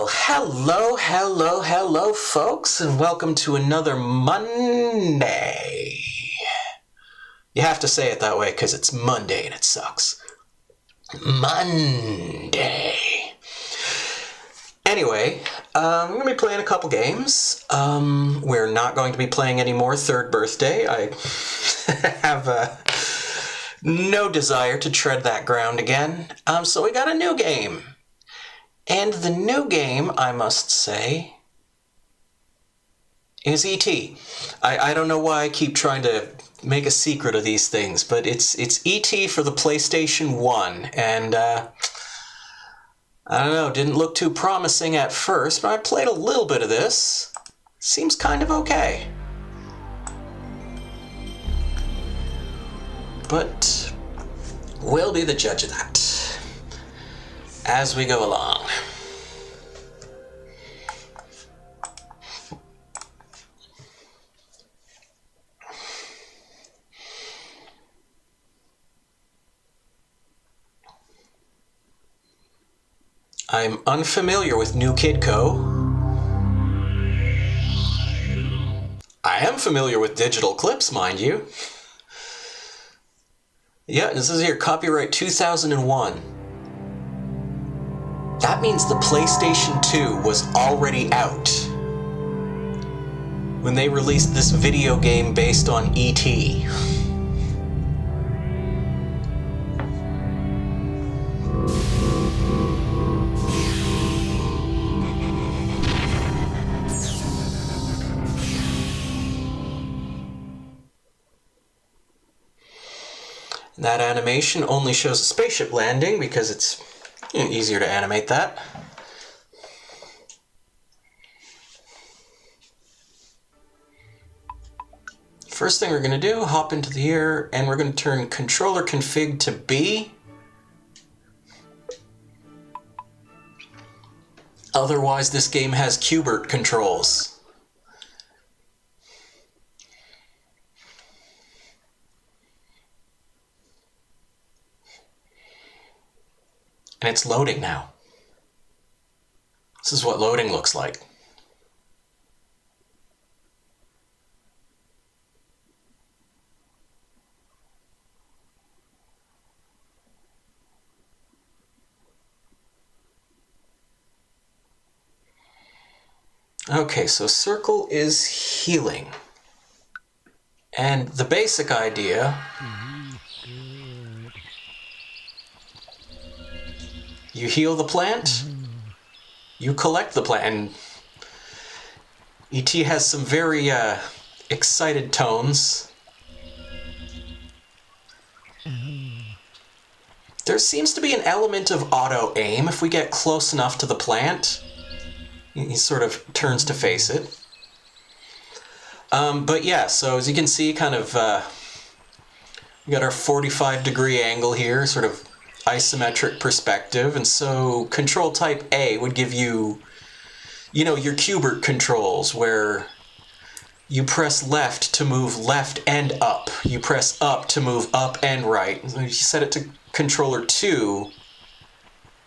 Well, hello, folks, and welcome to another Monday. You have to say it that way because it's Monday and it sucks. Monday. Anyway, we're going to be playing a couple games. We're not going to be playing any more Third Birthday. I have no desire to tread that ground again. So we got a new game. And the new game, I must say, is E.T. I don't know why I keep trying to make a secret of these things, but it's E.T. for the PlayStation 1, and I don't know, didn't look too promising at first, but I played a little bit of this. Seems kind of okay. But we'll be the judge of that as we go along. I'm unfamiliar with New Kid Co. I am familiar with digital clips, mind you. Yeah, this is here, copyright 2001. That means the PlayStation 2 was already out when they released this video game based on E.T. That animation only shows a spaceship landing because it's easier to animate that. First thing we're going to do, hop into the here, and we're going to turn controller config to B. Otherwise, this game has Qbert controls. And it's loading now. This is what loading looks like. Okay, so circle is healing. And the basic idea... You heal the plant, you collect the plant, and E.T. has some very excited tones. There seems to be an element of auto-aim. If we get close enough to the plant, he sort of turns to face it. But yeah, so as you can see, kind of, we got our 45-degree angle here, sort of isometric perspective, and so control type A would give you, your Qbert controls, where you press left to move left and up. You press up to move up and right. If you set it to controller 2,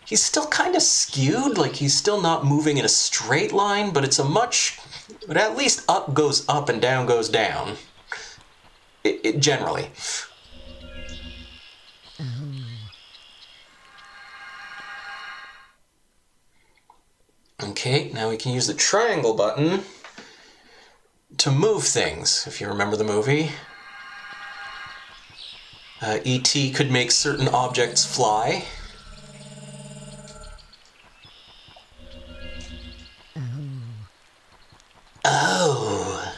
he's still kind of skewed, like he's still not moving in a straight line, but but at least up goes up and down goes down. It generally. Okay, now we can use the triangle button to move things, if you remember the movie. E.T. could make certain objects fly. Oh.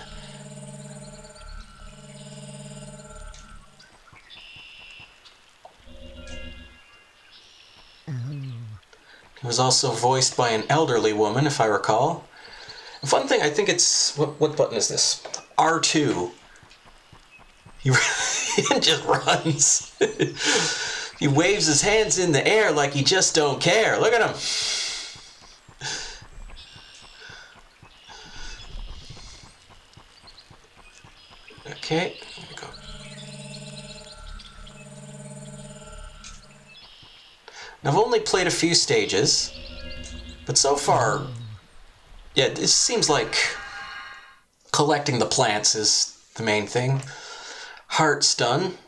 It was also voiced by an elderly woman, if I recall. A fun thing, I think it's... What button is this? R2. He just runs. He waves his hands in the air like he just don't care. Look at him. Okay, here we go. I've only played a few stages, But so far, yeah, it seems like collecting the plants is the main thing. Heart stun.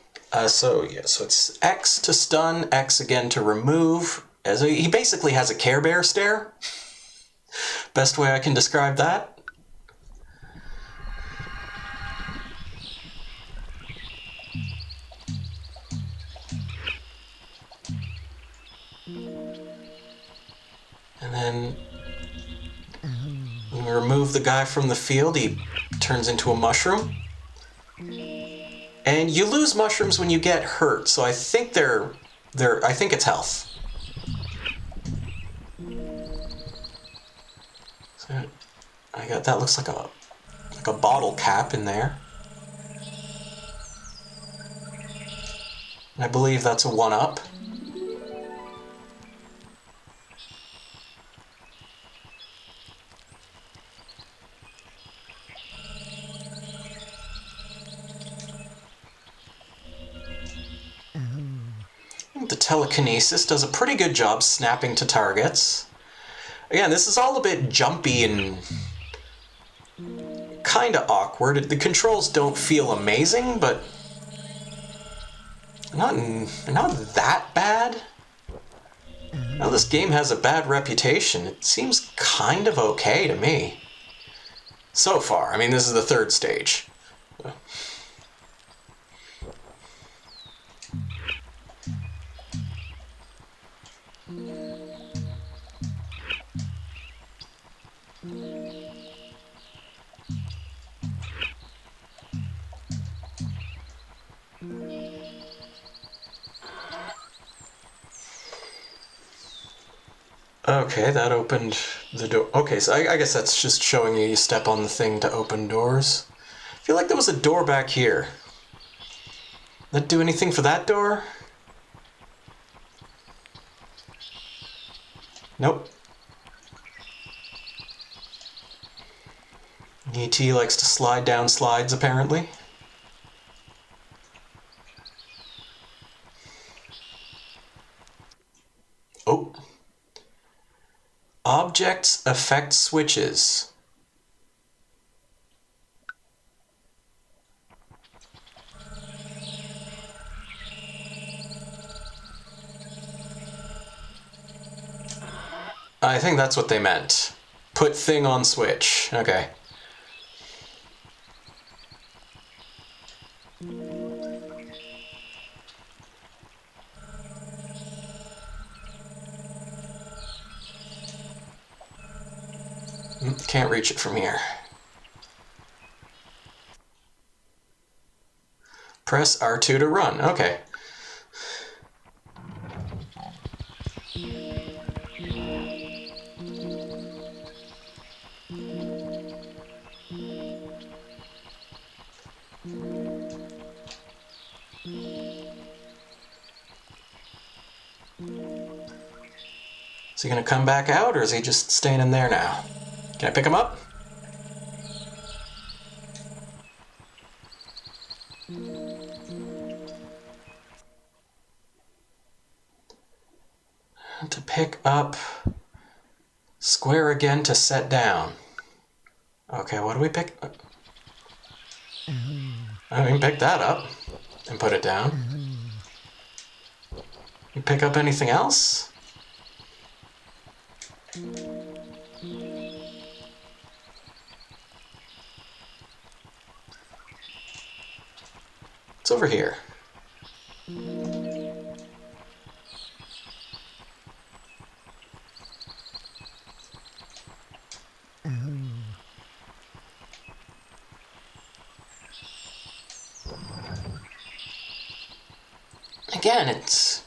So it's X to stun, X again to remove. He basically has a Care Bear stare. Best way I can describe that. And then when we remove the guy from the field, he turns into a mushroom. And you lose mushrooms when you get hurt, so I think I think it's health. So I got that, looks like a bottle cap in there. And I believe that's a 1-up. The telekinesis does a pretty good job snapping to targets. Again, this is all a bit jumpy and kind of awkward. The controls don't feel amazing, but not that bad. Now this game has a bad reputation. It seems kind of okay to me. So far. I mean, this is the third stage. Okay, that opened the door. Okay, so I guess that's just showing you step on the thing to open doors. I feel like there was a door back here. That do anything for that door? Nope. E.T. likes to slide down slides, apparently. Oh. Objects affect switches. I think that's what they meant. Put thing on switch. Okay. Can't reach it from here. Press R2 to run. Okay. Is he gonna come back out, or is he just staying in there now? Can I pick him up? To pick up, square again to set down. Okay, what do we pick? I can pick that up and put it down. You pick up anything else? It's over here. Again, it's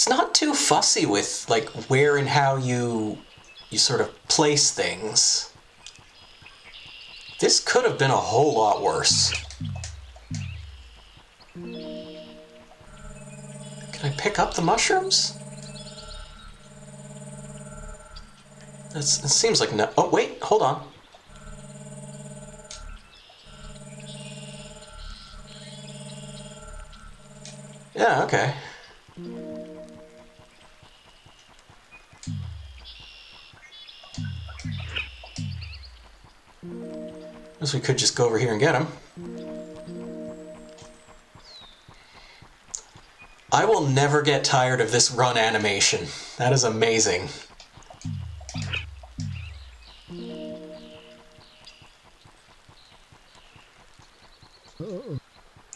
not too fussy with like where and how you sort of place things. This could have been a whole lot worse. Can I pick up the mushrooms? It seems like no. Oh wait, hold on. Yeah, okay. Guess we could just go over here and get him. I will never get tired of this run animation. That is amazing.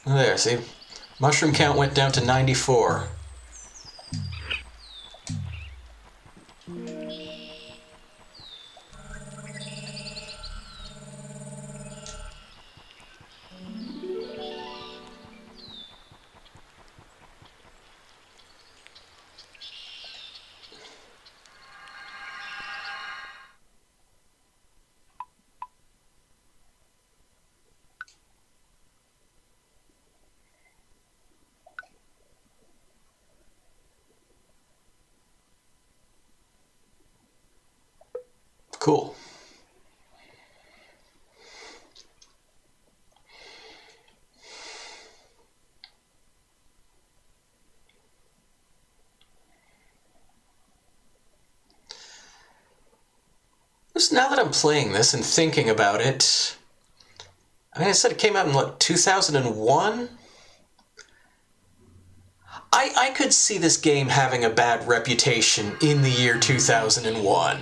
There, see? Mushroom count went down to 94. Cool. Just now that I'm playing this and thinking about it, I mean, I said it came out in, what, 2001? I could see this game having a bad reputation in the year 2001.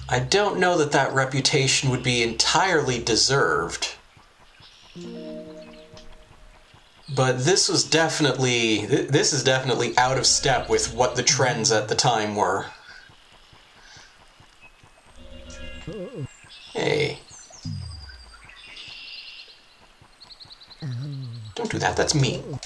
I don't know that that reputation would be entirely deserved. But this is definitely out of step with what the trends at the time were. Hey. Don't do that, that's mean.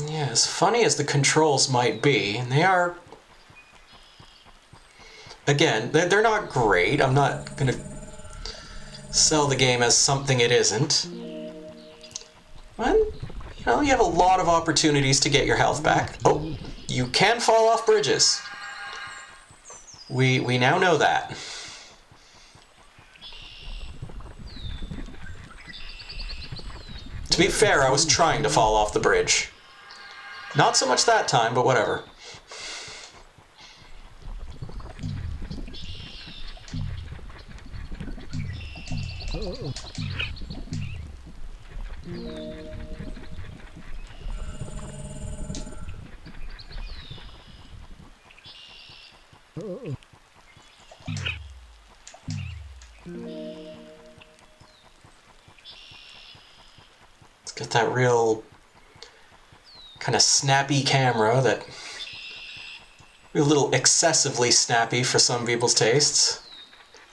Yeah, as funny as the controls might be, and they are... Again, they're not great. I'm not gonna sell the game as something it isn't. But, you know, you have a lot of opportunities to get your health back. Oh, you can fall off bridges. We now know that. To be fair, I was trying to fall off the bridge. Not so much that time, but whatever. It's got that real kind of snappy camera that... a little excessively snappy for some people's tastes.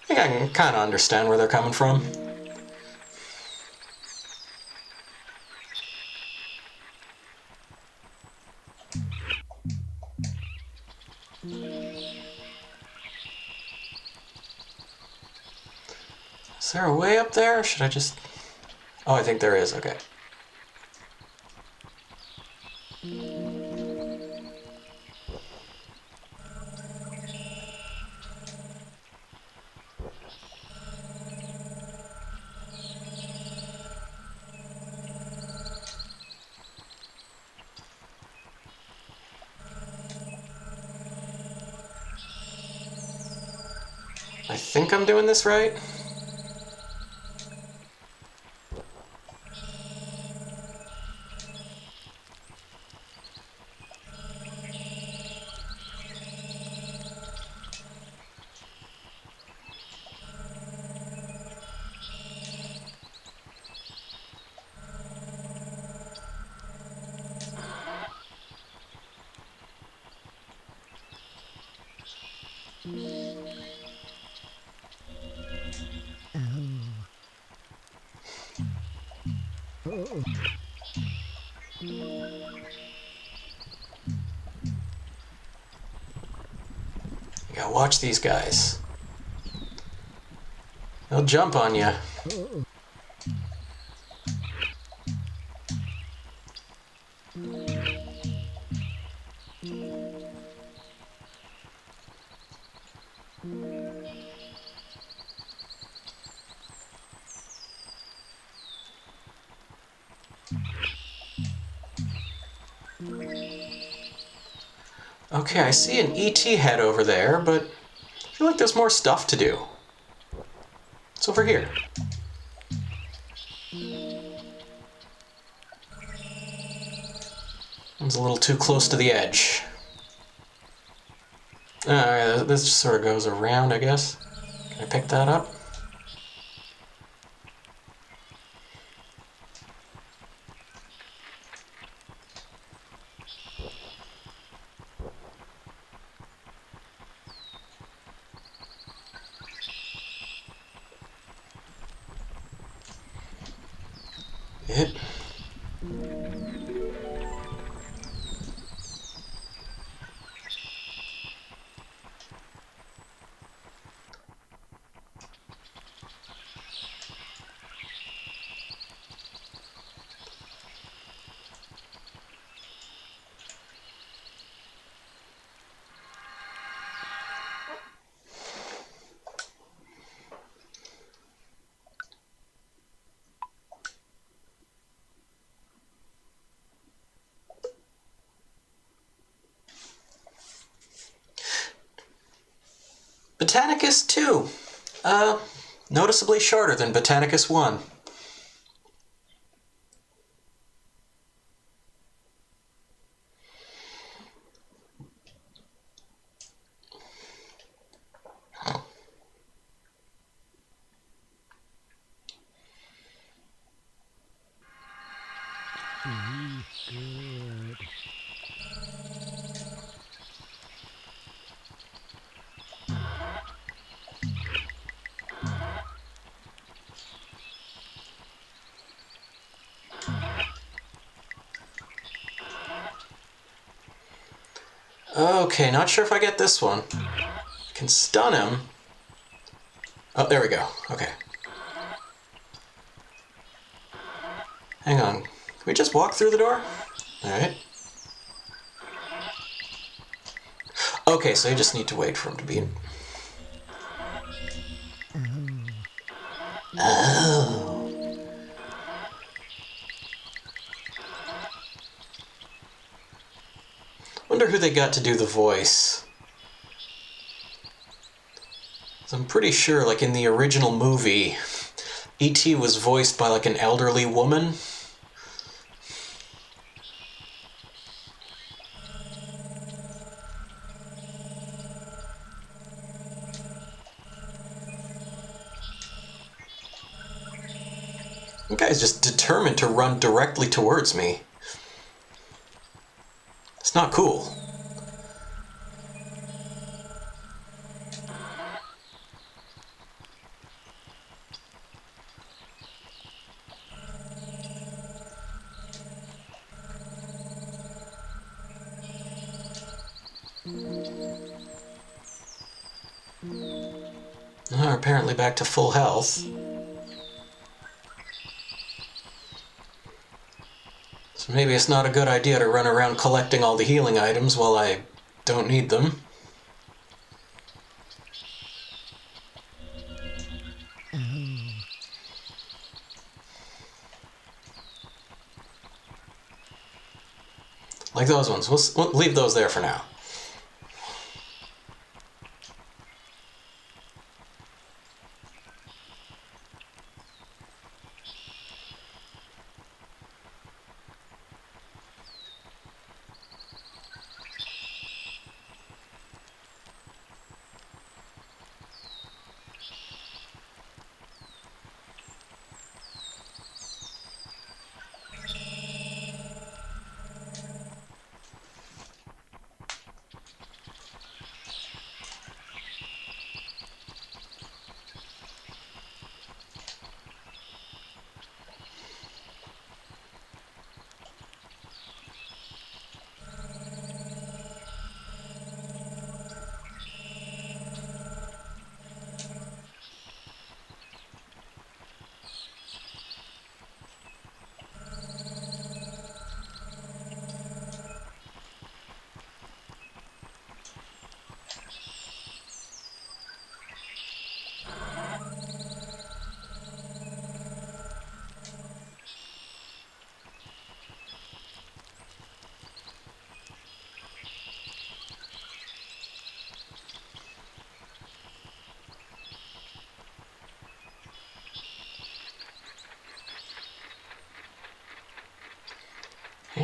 I think I can kind of understand where they're coming from. Is there a way up there? Or should I just... Oh, I think there is. Okay. I think I'm doing this right. You gotta watch these guys. They'll jump on you. Okay, I see an ET head over there, but I feel like there's more stuff to do. It's over here. It's a little too close to the edge. This just sort of goes around, I guess. Can I pick that up? It. Botanicus 2. Noticeably shorter than Botanicus 1. Okay, not sure if I get this one. I can stun him. Oh, there we go. Okay. Hang on. Can we just walk through the door? Alright. Okay, so you just need to wait for him to be in. Oh. Wonder who they got to do the voice. So I'm pretty sure, like in the original movie, E.T. was voiced by like an elderly woman. The guy's just determined to run directly towards me. It's not cool. Apparently back to full health. So maybe it's not a good idea to run around collecting all the healing items while I don't need them. Like those ones. We'll leave those there for now.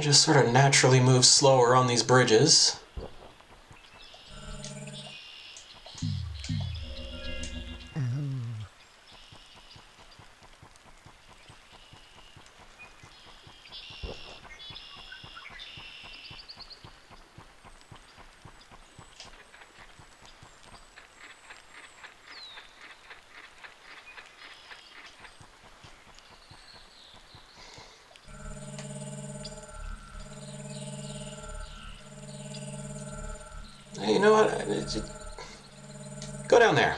just sort of naturally move slower on these bridges. Hey, you know what? Go down there.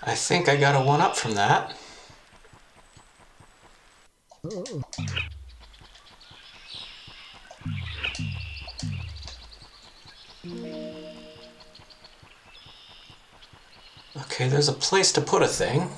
I think I got a one-up from that. Okay, there's a place to put a thing.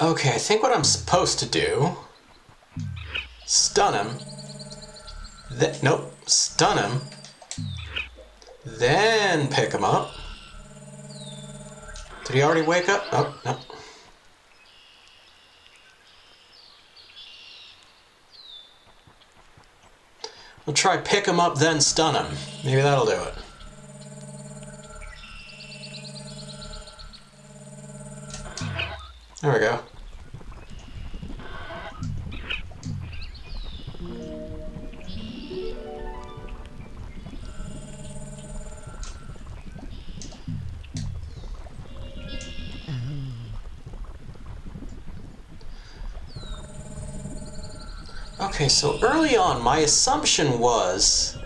Okay, I think what I'm supposed to do... Stun him. Nope. Stun him. Then pick him up. Did he already wake up? Oh, no. We'll try pick him up, then stun him. Maybe that'll do it. There we go. Okay, so early on, my assumption was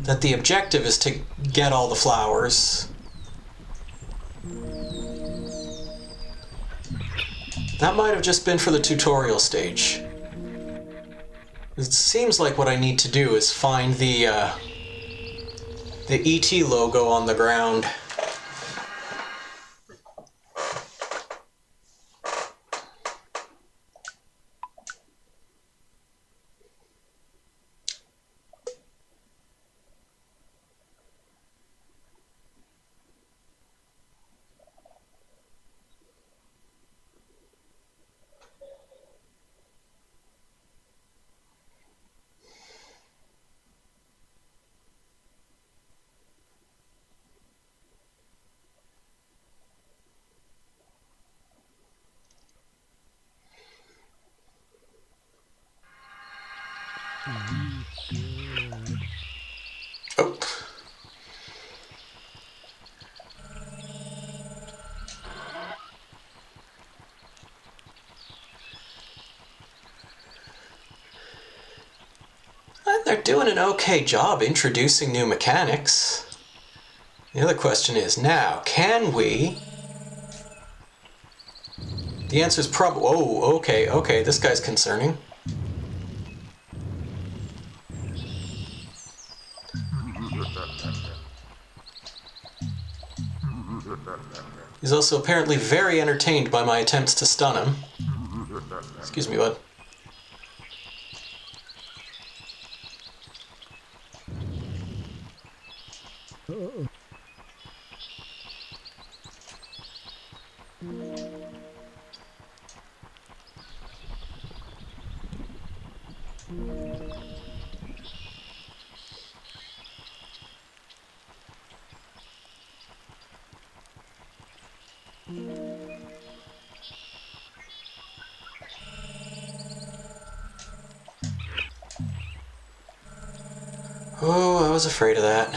that the objective is to get all the flowers. That might have just been for the tutorial stage. It seems like what I need to do is find the ET logo on the ground. they're doing an okay job introducing new mechanics. The other question is, now, can we... The answer is probably... Oh, okay, this guy's concerning. He's also apparently very entertained by my attempts to stun him. Excuse me, bud. Oh, I was afraid of that.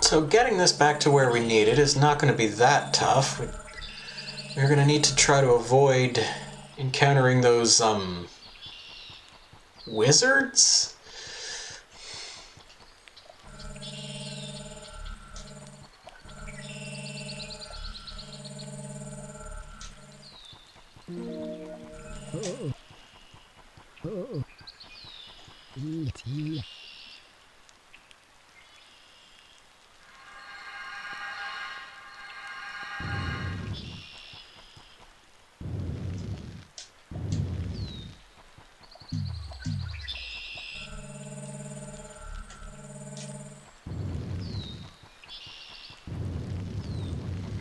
So getting this back to where we need it is not going to be that tough. We're going to need to try to avoid encountering those, wizards?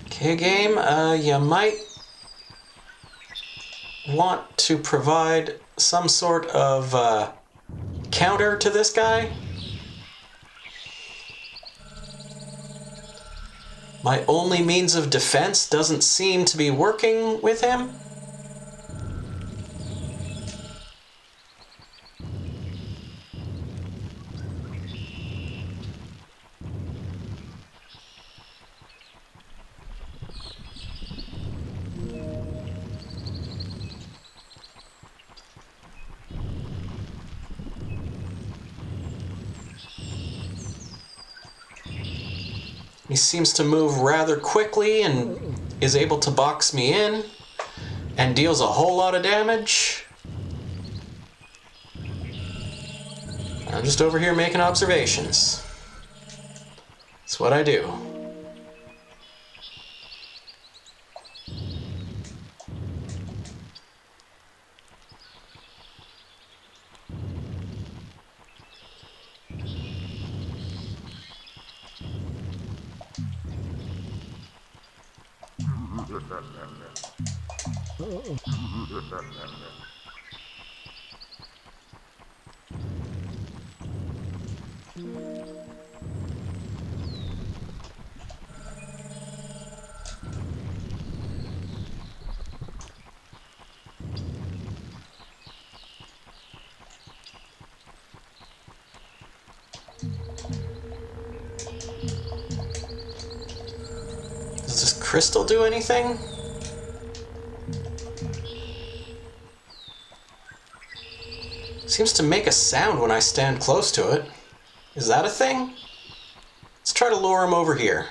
Okay, game, you might want to provide some sort of counter to this guy. My only means of defense doesn't seem to be working with him. He seems to move rather quickly and is able to box me in and deals a whole lot of damage. I'm just over here making observations. That's what I do. Does this crystal do anything? Seems to make a sound when I stand close to it. Is that a thing? Let's try to lure him over here.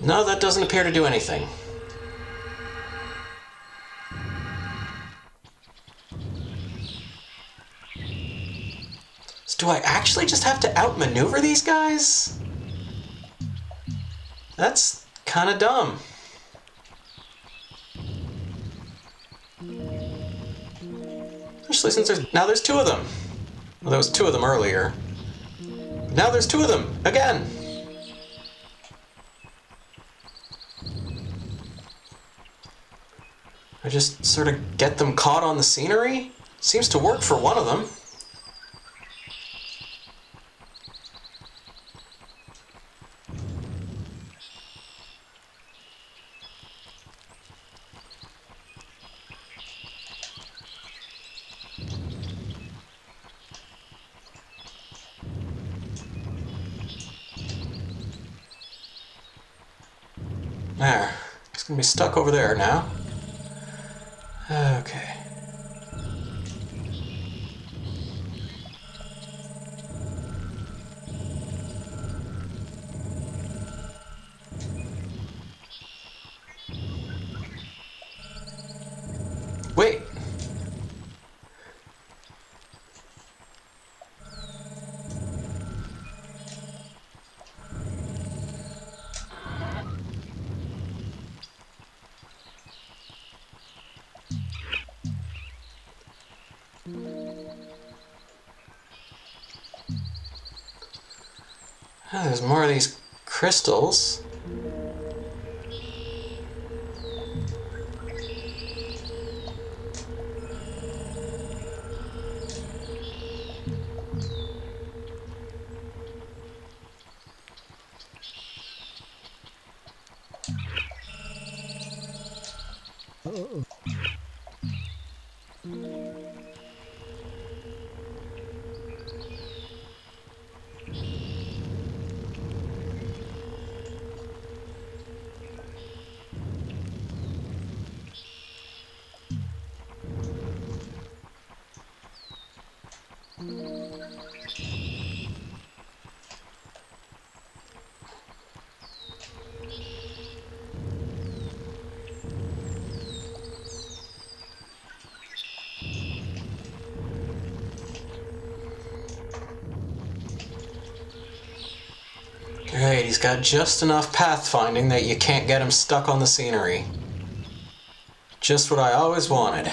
No, that doesn't appear to do anything. So do I actually just have to outmaneuver these guys? That's kind of dumb. Especially since there's two of them. Well, there was two of them earlier. Now there's two of them again. I just sort of get them caught on the scenery? Seems to work for one of them. There. He's gonna be stuck over there now. Okay. Wait. Oh, there's more of these crystals. Great, he's got just enough pathfinding that you can't get him stuck on the scenery. Just what I always wanted.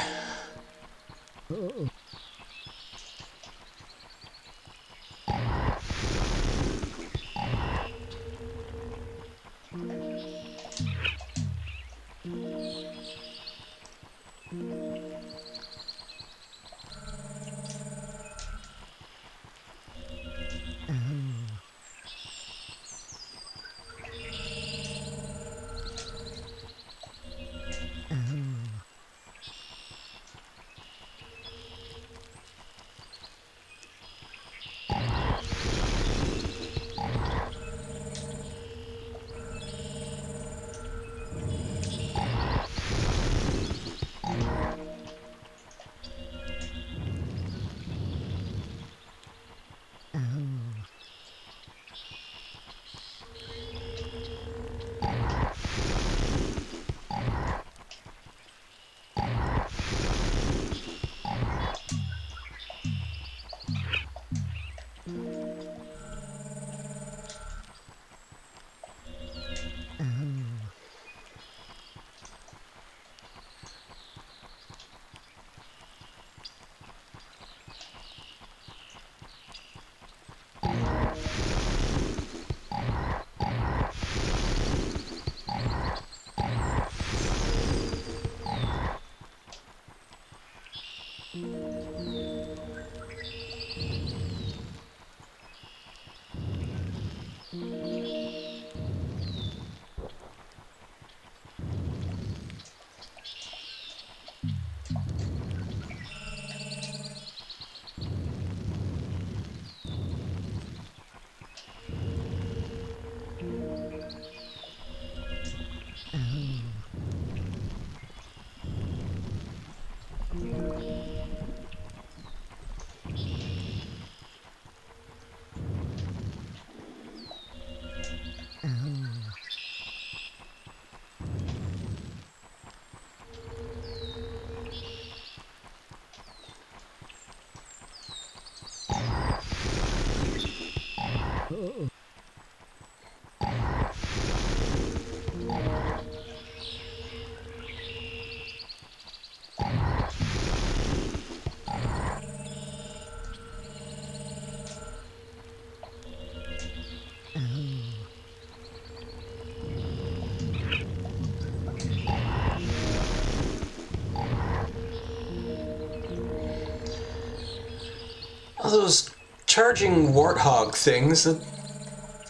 those charging warthog things,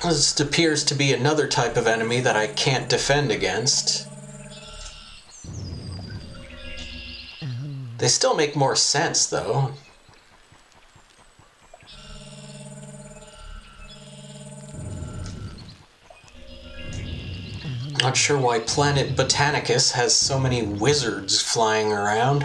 this appears to be another type of enemy that I can't defend against. They still make more sense, though. Not sure why planet Botanicus has so many wizards flying around.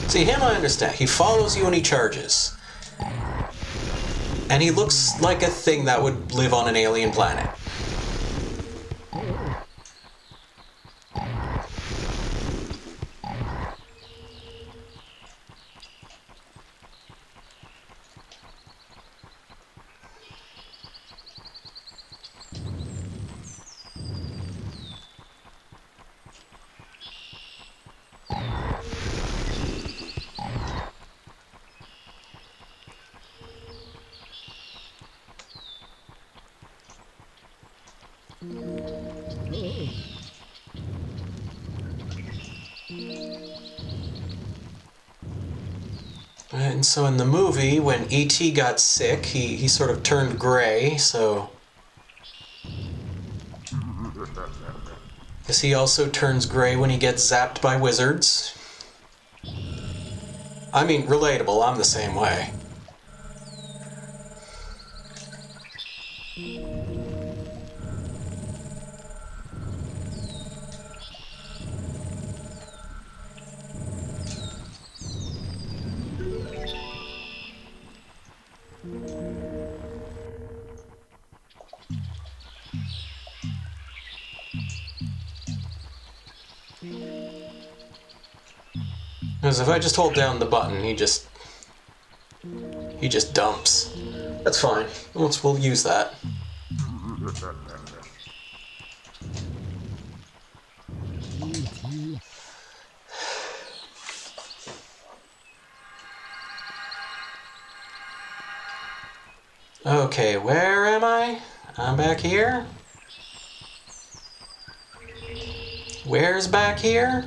See, him I understand. He follows you and he charges. And he looks like a thing that would live on an alien planet. And so in the movie, when E.T. got sick, he sort of turned gray, so... Guess he also turns gray when he gets zapped by wizards. I mean, relatable, I'm the same way. Because if I just hold down the button, he just dumps. That's fine. We'll use that. Okay, where am I? I'm back here. Where's back here?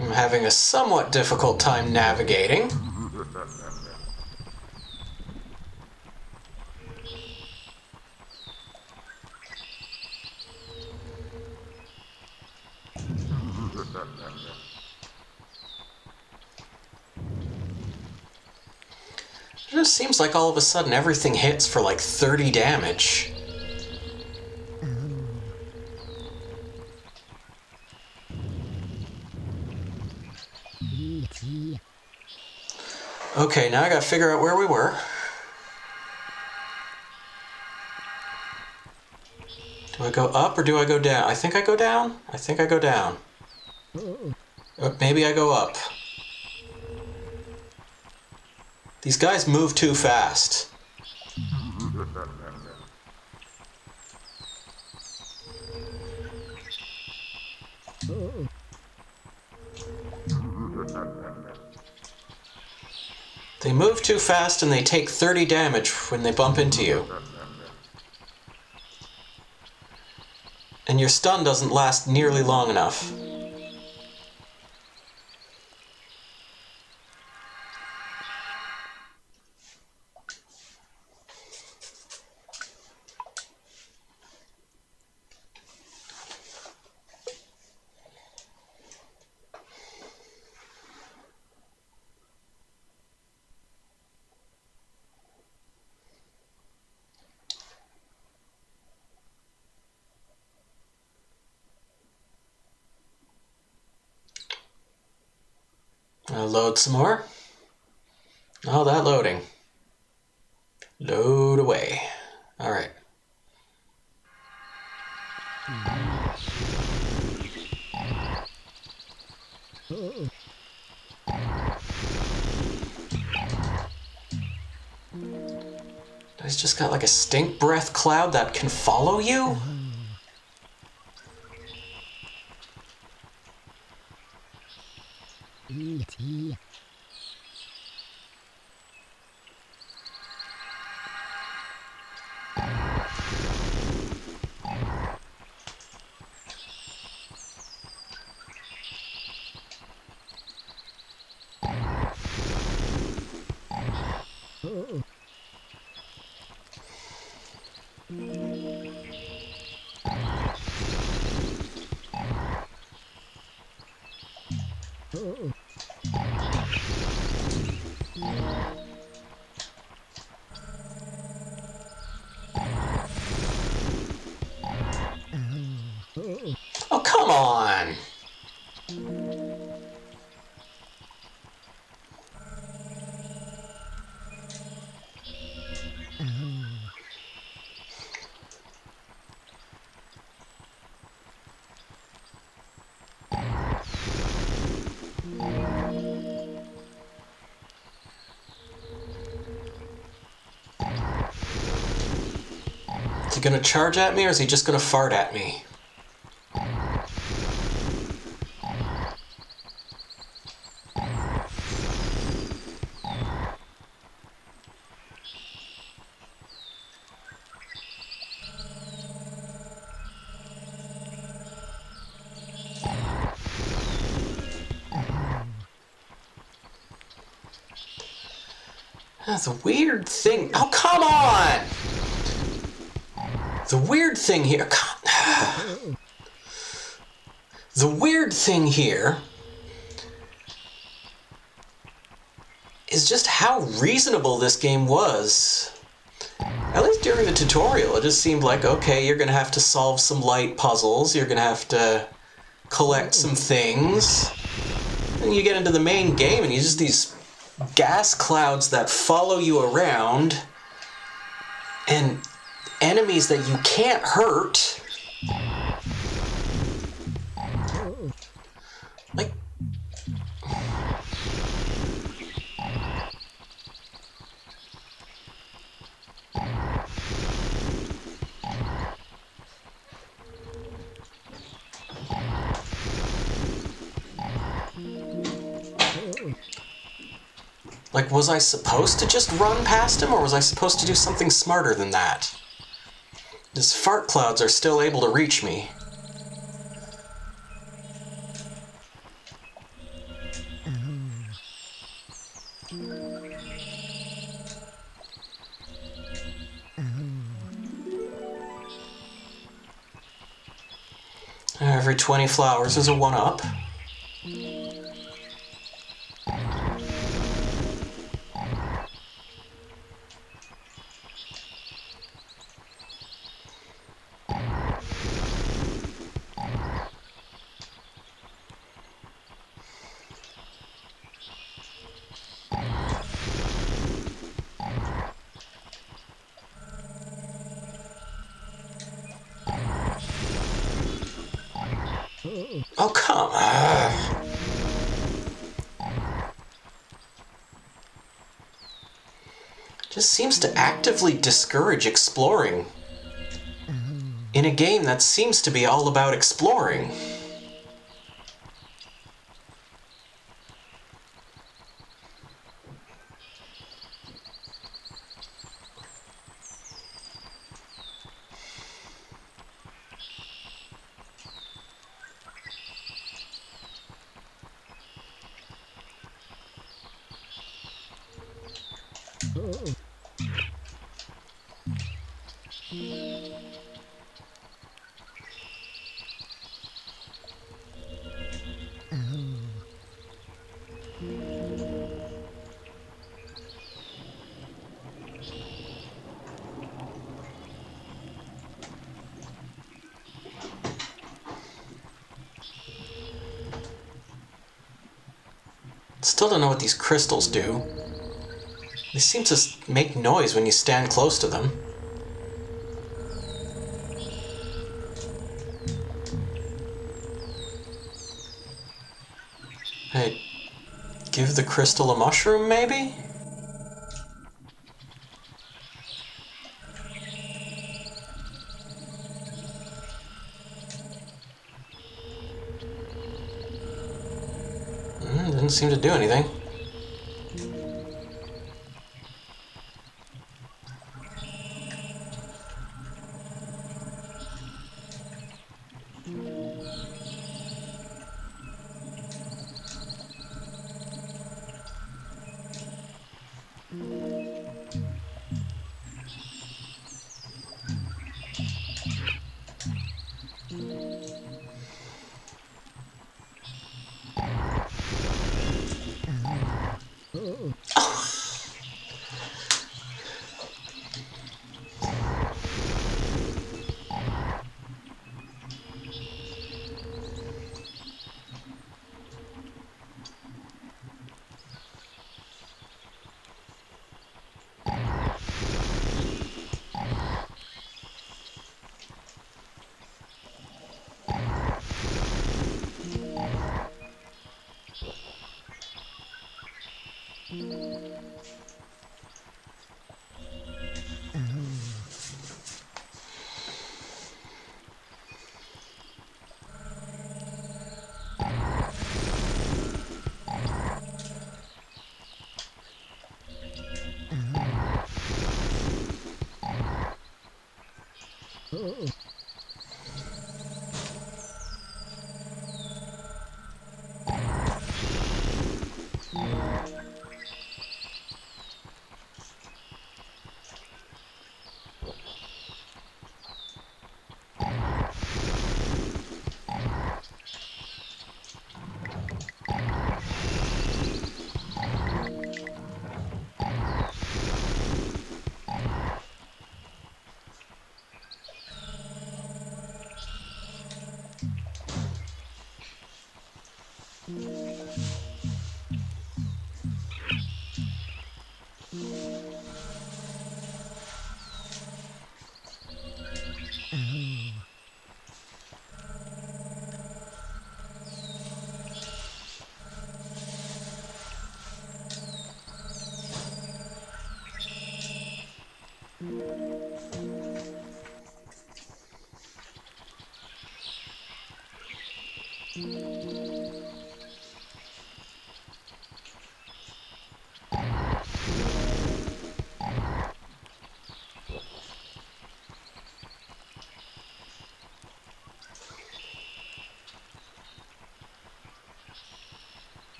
I'm having a somewhat difficult time navigating. It just seems like all of a sudden everything hits for like 30 damage. Okay, now I gotta figure out where we were. Do I go up or do I go down? I think I go down. I think I go down. Maybe I go up. These guys move too fast. They move too fast and they take 30 damage when they bump into you. And your stun doesn't last nearly long enough. Load some more. Oh, that loading. Load away. All right. He's just got like a stink breath cloud that can follow you? Oh, come on! Is he gonna charge at me or is he just gonna fart at me? That's a weird thing. Oh, come on! The weird thing here... The weird thing here is just how reasonable this game was. At least during the tutorial, it just seemed like, okay, you're gonna have to solve some light puzzles, you're gonna have to collect some things, and you get into the main game and you just these gas clouds that follow you around, and enemies that you can't hurt. Like... Like, was I supposed to just run past him, or was I supposed to do something smarter than that? His fart clouds are still able to reach me. Every 20 flowers is a 1-up. Oh, come on. Just seems to actively discourage exploring in a game that seems to be all about exploring. Still don't know what these crystals do. They seem to make noise when you stand close to them. Hey, give the crystal a mushroom, maybe? Didn't seem to do anything.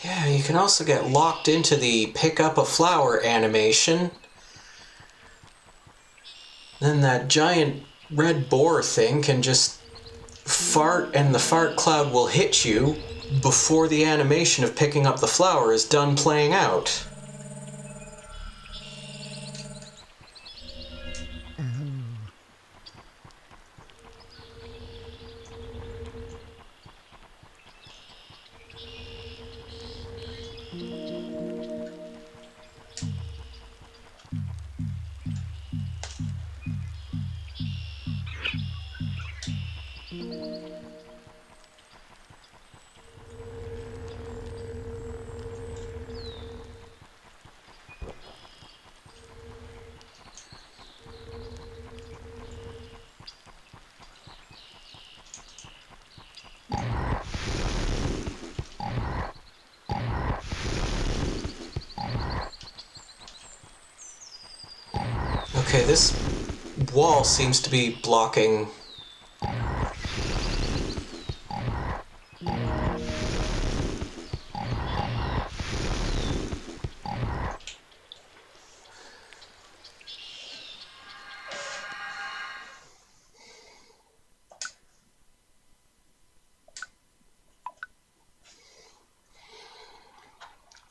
Yeah, you can also get locked into the pick up a flower animation. Then that giant red boar thing can just fart and the fart cloud will hit you before the animation of picking up the flower is done playing out. Okay, this wall seems to be blocking.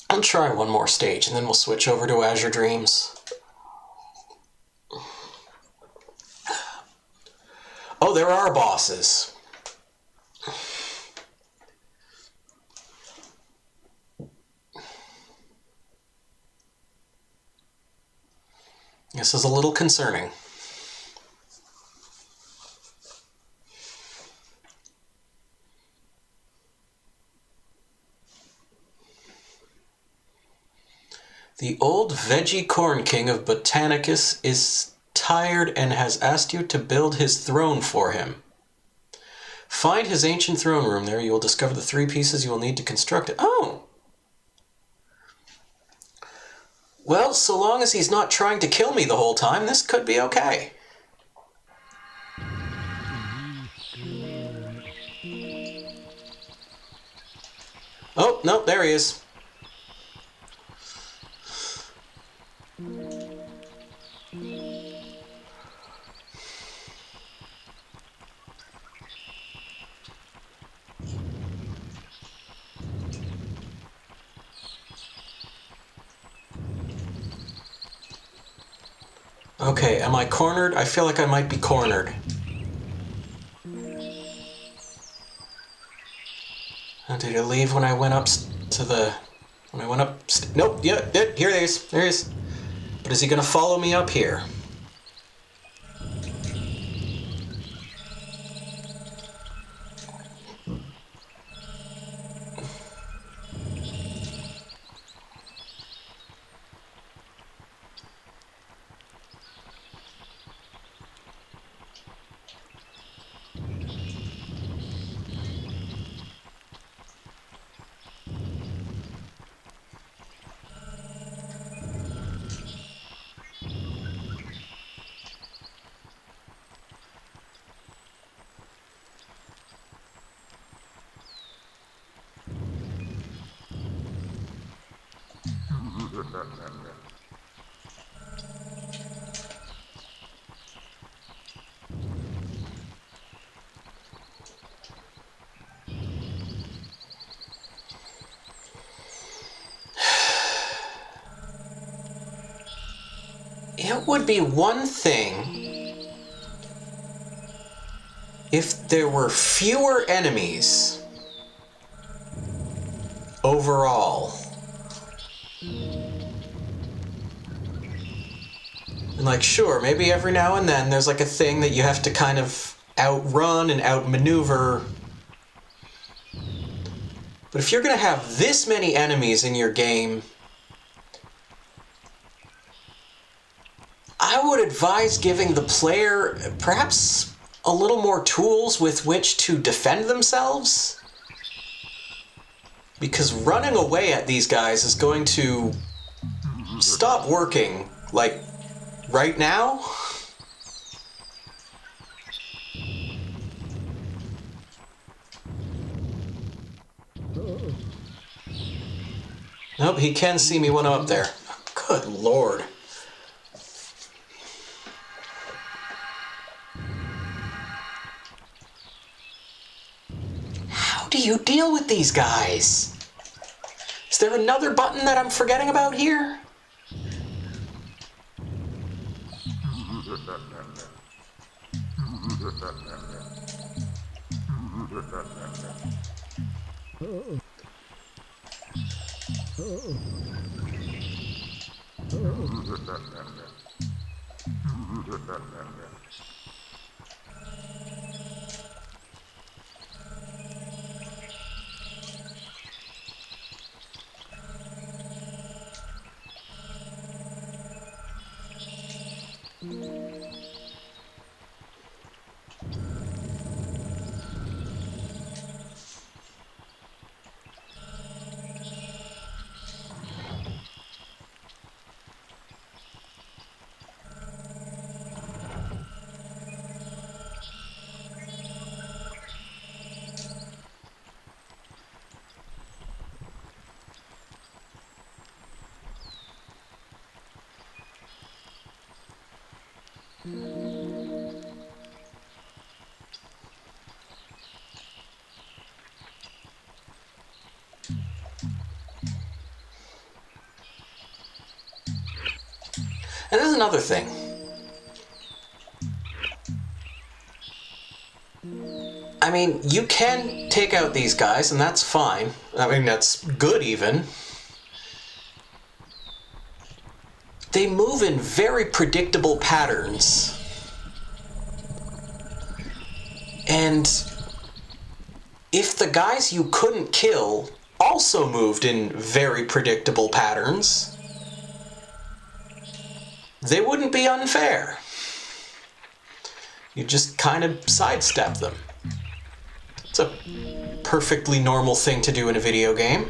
I'll try one more stage and then we'll switch over to Azure Dreams. Oh, there are bosses. This is a little concerning. The old veggie corn king of Botanicus is tired and has asked you to build his throne for him. Find his ancient throne room there. You will discover the 3 pieces you will need to construct it. Oh! Well, so long as he's not trying to kill me the whole time, this could be okay. Oh, no, there he is. Okay, am I cornered? I feel like I might be cornered. Did he leave when I went up to the... When I went up... Nope, yeah, here he is. There he is. But is he going to follow me up here? It would be one thing if there were fewer enemies overall. And like, sure, maybe every now and then there's like a thing that you have to kind of outrun and outmaneuver. But if you're going to have this many enemies in your game, I would advise giving the player perhaps a little more tools with which to defend themselves. Because running away at these guys is going to stop working, like, right now. Nope, he can see me when I'm up there. Good Lord. How do you deal with these guys? Is there another button that I'm forgetting about here? And there's another thing. I mean, you can take out these guys, and that's fine. I mean, that's good even. They move in very predictable patterns. And if the guys you couldn't kill also moved in very predictable patterns, they wouldn't be unfair. You just kind of sidestep them. It's a perfectly normal thing to do in a video game.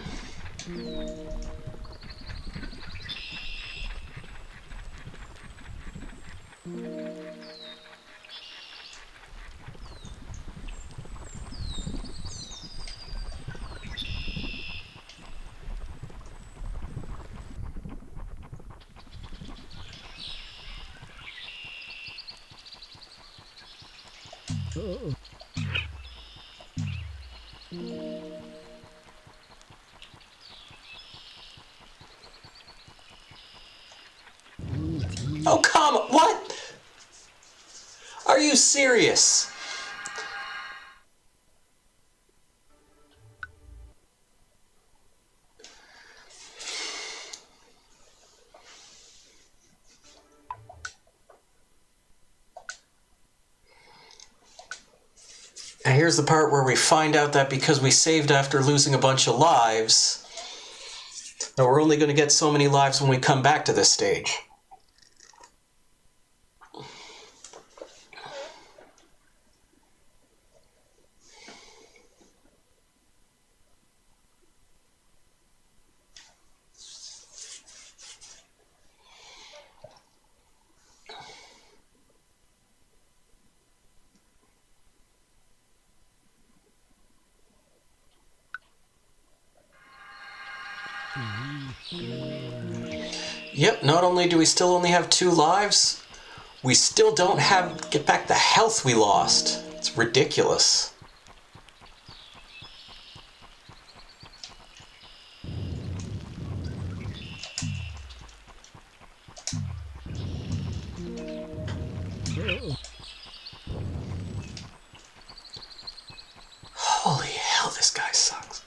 Oh, come on. What? Are you serious? And here's the part where we find out that because we saved after losing a bunch of lives, that we're only going to get so many lives when we come back to this stage. Yep, not only do we still only have 2 lives, we still don't get back the health we lost. It's ridiculous. Holy hell, this guy sucks.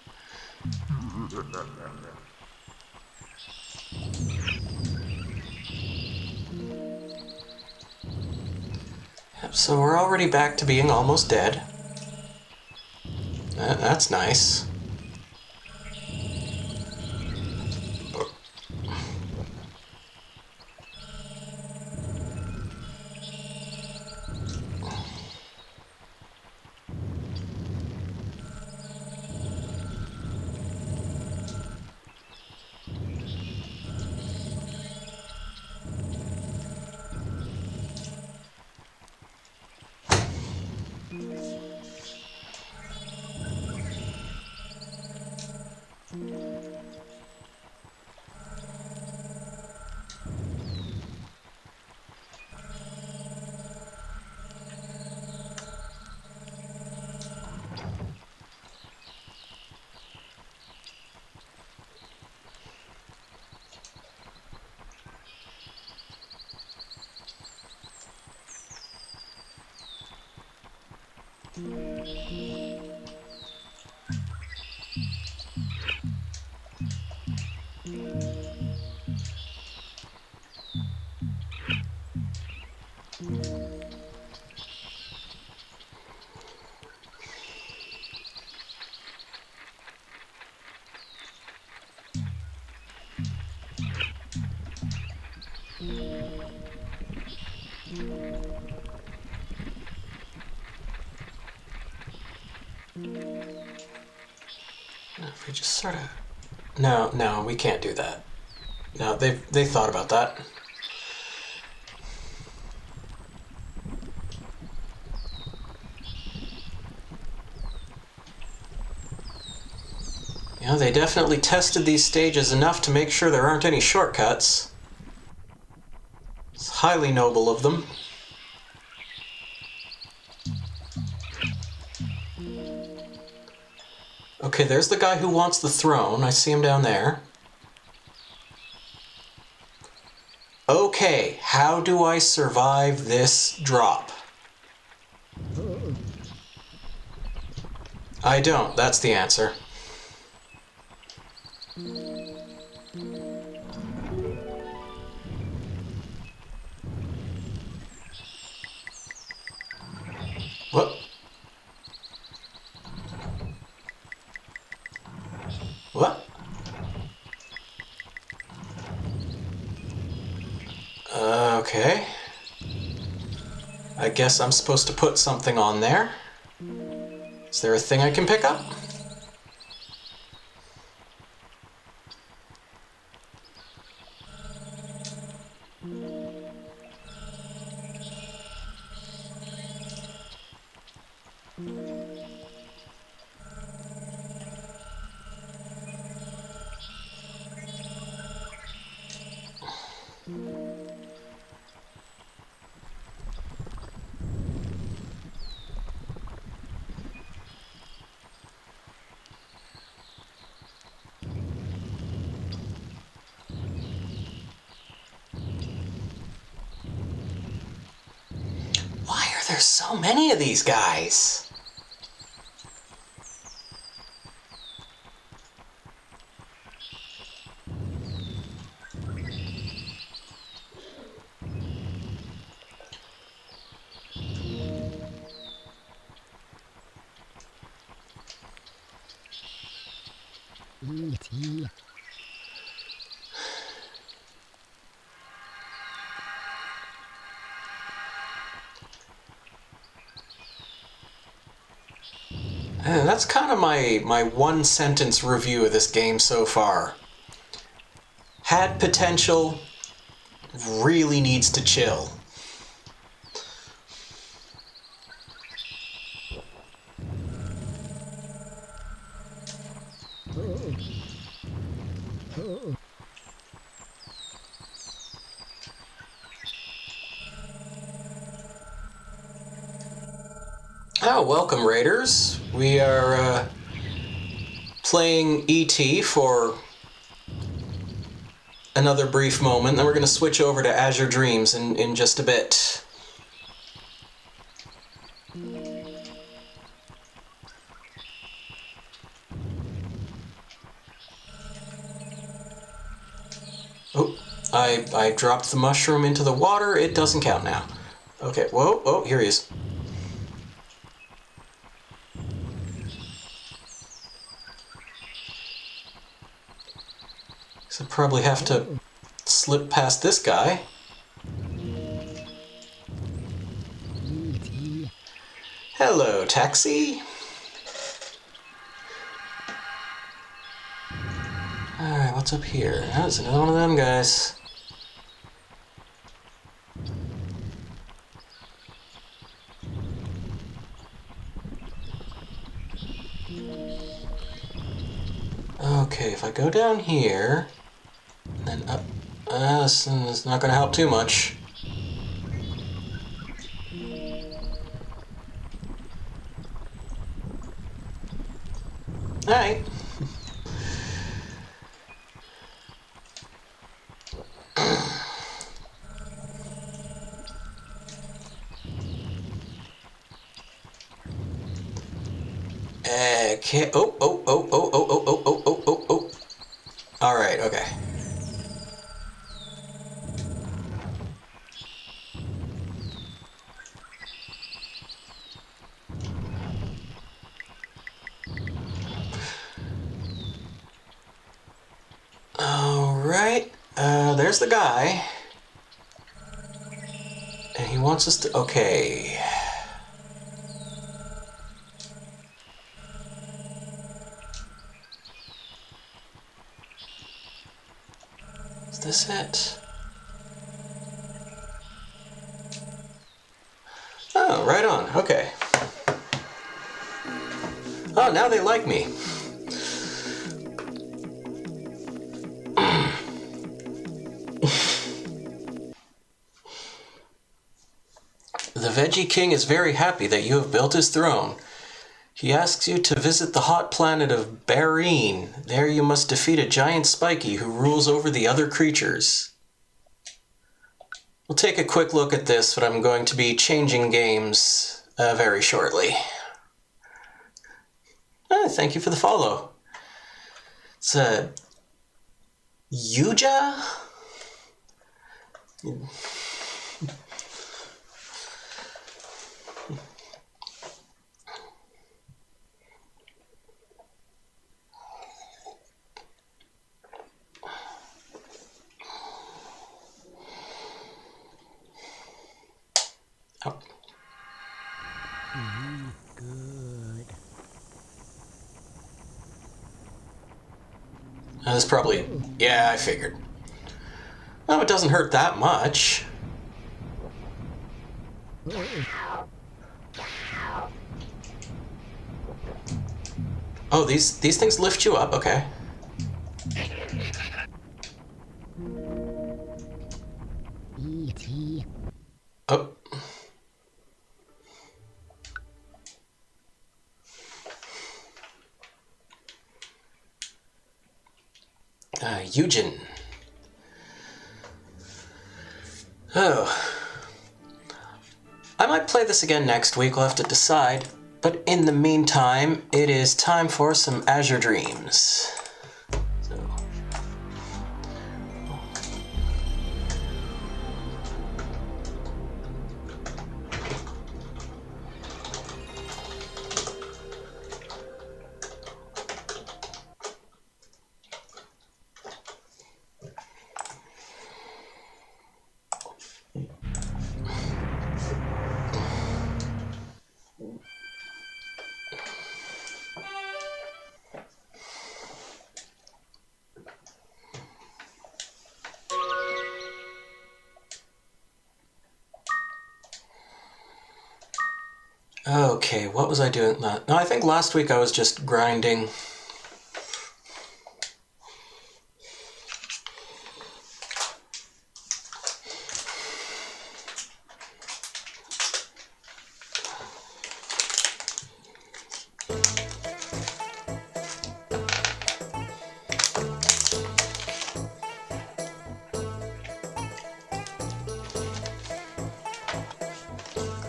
So we're already back to being almost dead. That's nice. If we just sort of... No, we can't do that. No, they thought about that. You know, they definitely tested these stages enough to make sure there aren't any shortcuts. It's highly noble of them. Okay, there's the guy who wants the throne. I see him down there. Okay, how do I survive this drop? I don't. That's the answer. What? What? Okay. I guess I'm supposed to put something on there. Is there a thing I can pick up? Why are there so many of these guys? That's kind of my one sentence review of this game so far. Had potential, really needs to chill. Oh, welcome Raiders. We are playing E.T. for another brief moment, then we're going to switch over to Azure Dreams in just a bit. Oh, I dropped the mushroom into the water. It doesn't count now. Okay, whoa, oh, here he is. So probably have to slip past this guy. Hello, taxi. Alright, what's up here? That's another one of them guys. Okay, if I go down here, then up, this is not going to help too much. Alright. Okay. Oh. Alright, okay. Alright. There's the guy. And he wants us to... Okay. Is this it? Oh, right on. Okay. Oh, now they like me. The Veggie King is very happy that you have built his throne. He asks you to visit the hot planet of Barreen. There you must defeat a giant spiky who rules over the other creatures. We'll take a quick look at this, but I'm going to be changing games very shortly. Thank you for the follow. It's Yuja? Oh. Good. That's probably... Yeah, I figured. Oh, it doesn't hurt that much. Oh, these things lift you up, okay. E.T. Oh. Eugen. Oh. I might play this again next week, we'll have to decide. But in the meantime, it is time for some Azure Dreams. So. Okay, what was I doing? No, I think last week I was just grinding.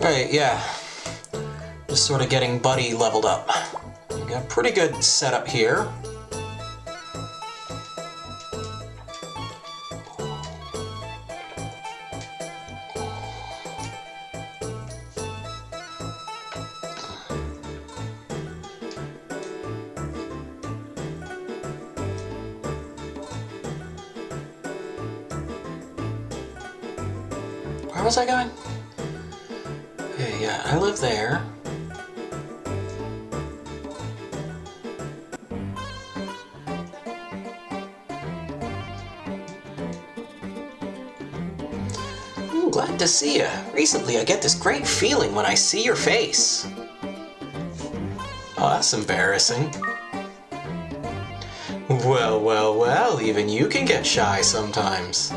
Right, yeah. Just sort of getting Buddy leveled up. We got a pretty good setup here. Where was I going? Okay, yeah, I live there. Glad to see you. Recently, I get this great feeling when I see your face. Oh, that's embarrassing. Well, well, well, even you can get shy sometimes.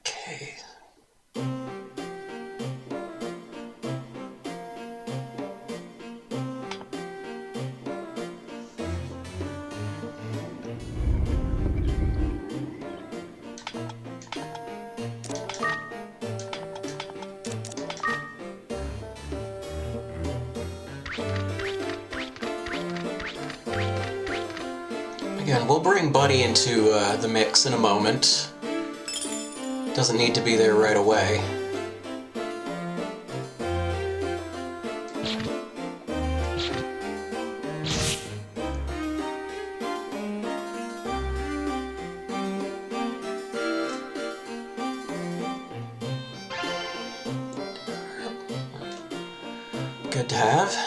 Okay. Again, we'll bring Buddy into the mix in a moment. Doesn't need to be there right away. Good to have.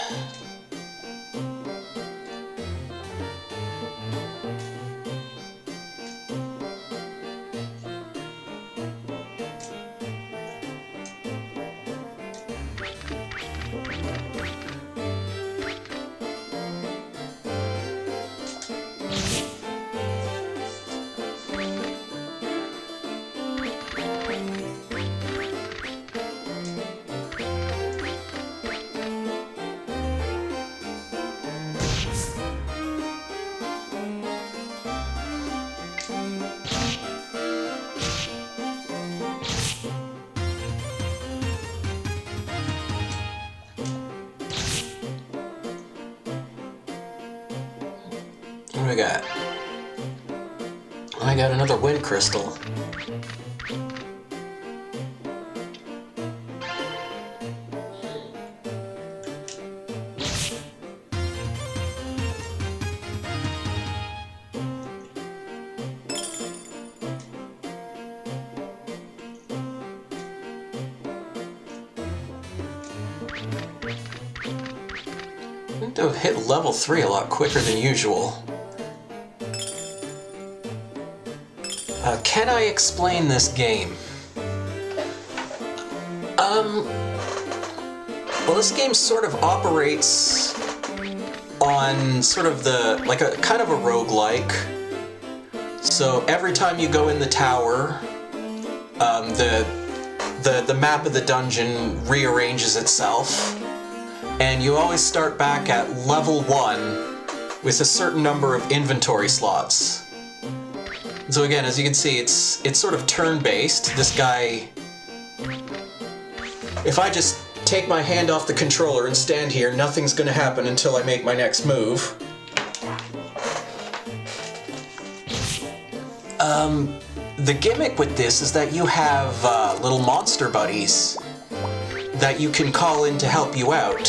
we got? I got another wind crystal. I think to hit level 3 a lot quicker than usual. Can I explain this game? Well, this game sort of operates on sort of like a kind of a roguelike. So every time you go in the tower, the map of the dungeon rearranges itself, and you always start back at level 1 with a certain number of inventory slots. So again, as you can see, it's sort of turn-based. This guy... If I just take my hand off the controller and stand here, nothing's going to happen until I make my next move. The gimmick with this is that you have little monster buddies that you can call in to help you out,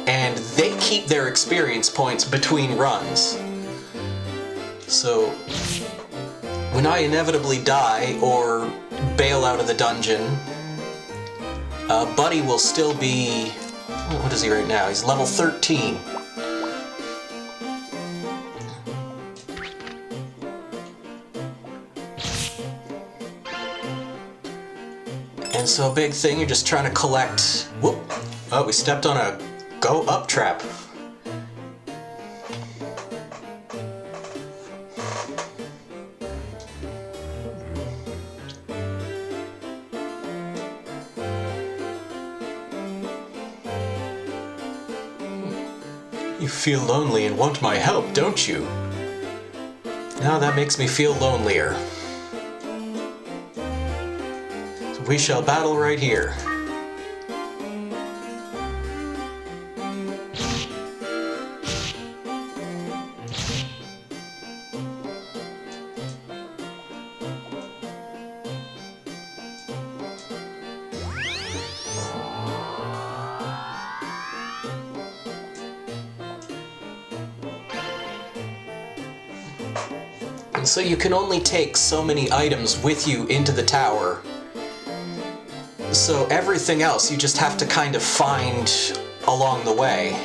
and they keep their experience points between runs. So when I inevitably die or bail out of the dungeon, Buddy will still be... What is he right now? He's level 13. And so a big thing, you're just trying to collect... Whoop! Oh, we stepped on a go up trap. You feel lonely and want my help, don't you? Now that makes me feel lonelier. So we shall battle right here. And so you can only take so many items with you into the tower. So everything else you just have to kind of find along the way.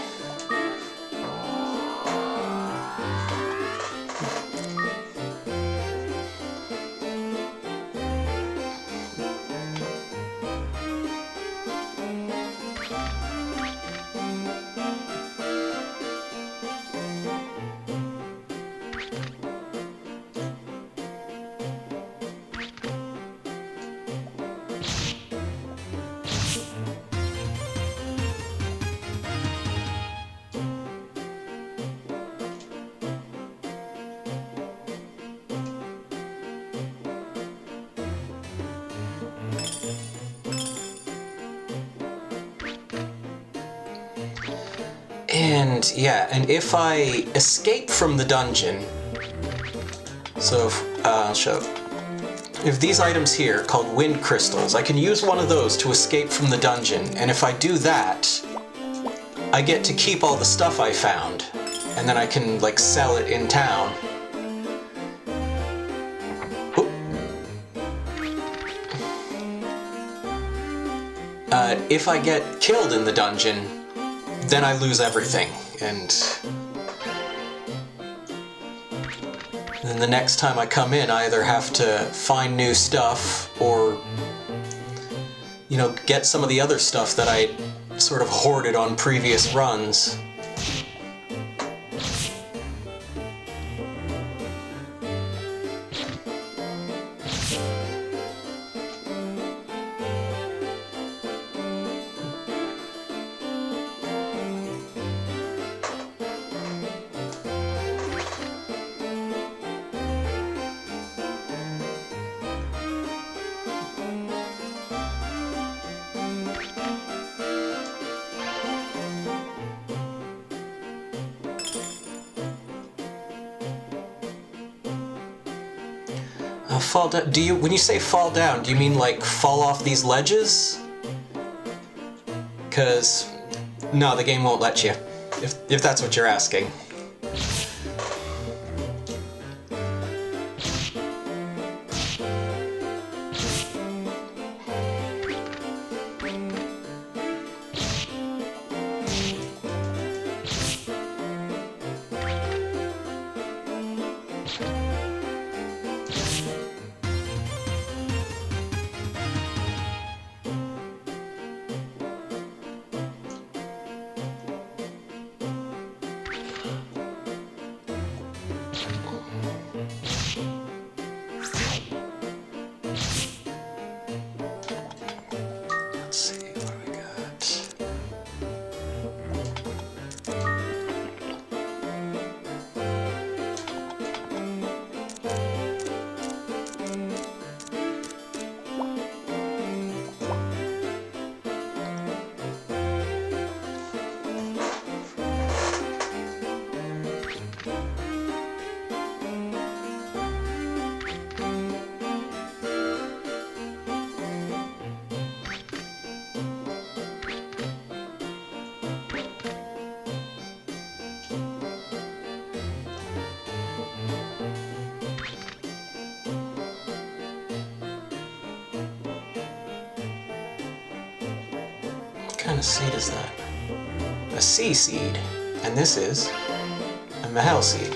And yeah, and if I escape from the dungeon, so I'll show. If these items here, called wind crystals, I can use one of those to escape from the dungeon, and if I do that, I get to keep all the stuff I found, and then I can like sell it in town. If I get killed in the dungeon, then I lose everything, and then the next time I come in, I either have to find new stuff or, you know, get some of the other stuff that I sort of hoarded on previous runs. Fall down. Do you, when you say fall down, do you mean like fall off these ledges? Because no, the game won't let you. If that's what you're asking. Let's see, what do we got? What kind of seed is that? A C seed. And this is a Mahel seed.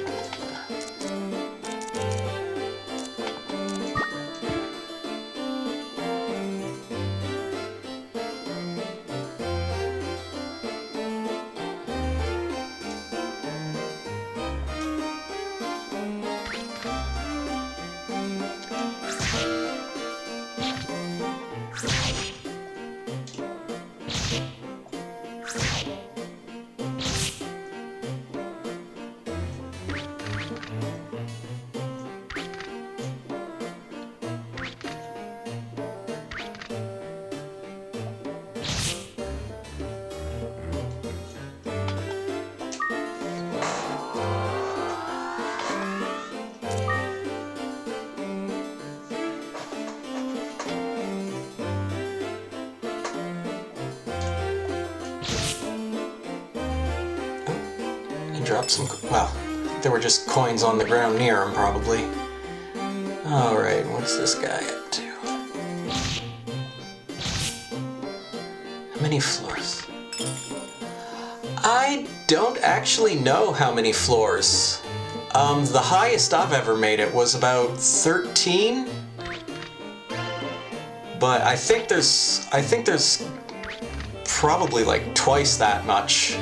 Drop some, well, there were just coins on the ground near him, probably. Alright, what's this guy up to? How many floors? I don't actually know how many floors. The highest I've ever made it was about 13. But I think there's probably like twice that much.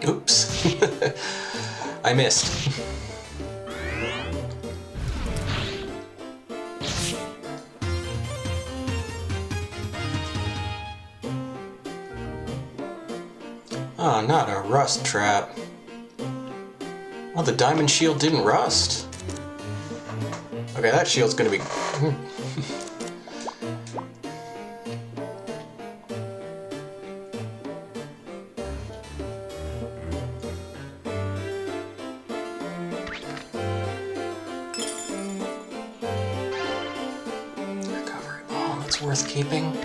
Oops. I missed. Oh, not a rust trap. Oh, the diamond shield didn't rust. Okay, that shield's gonna be... Recovery ball, that's worth keeping.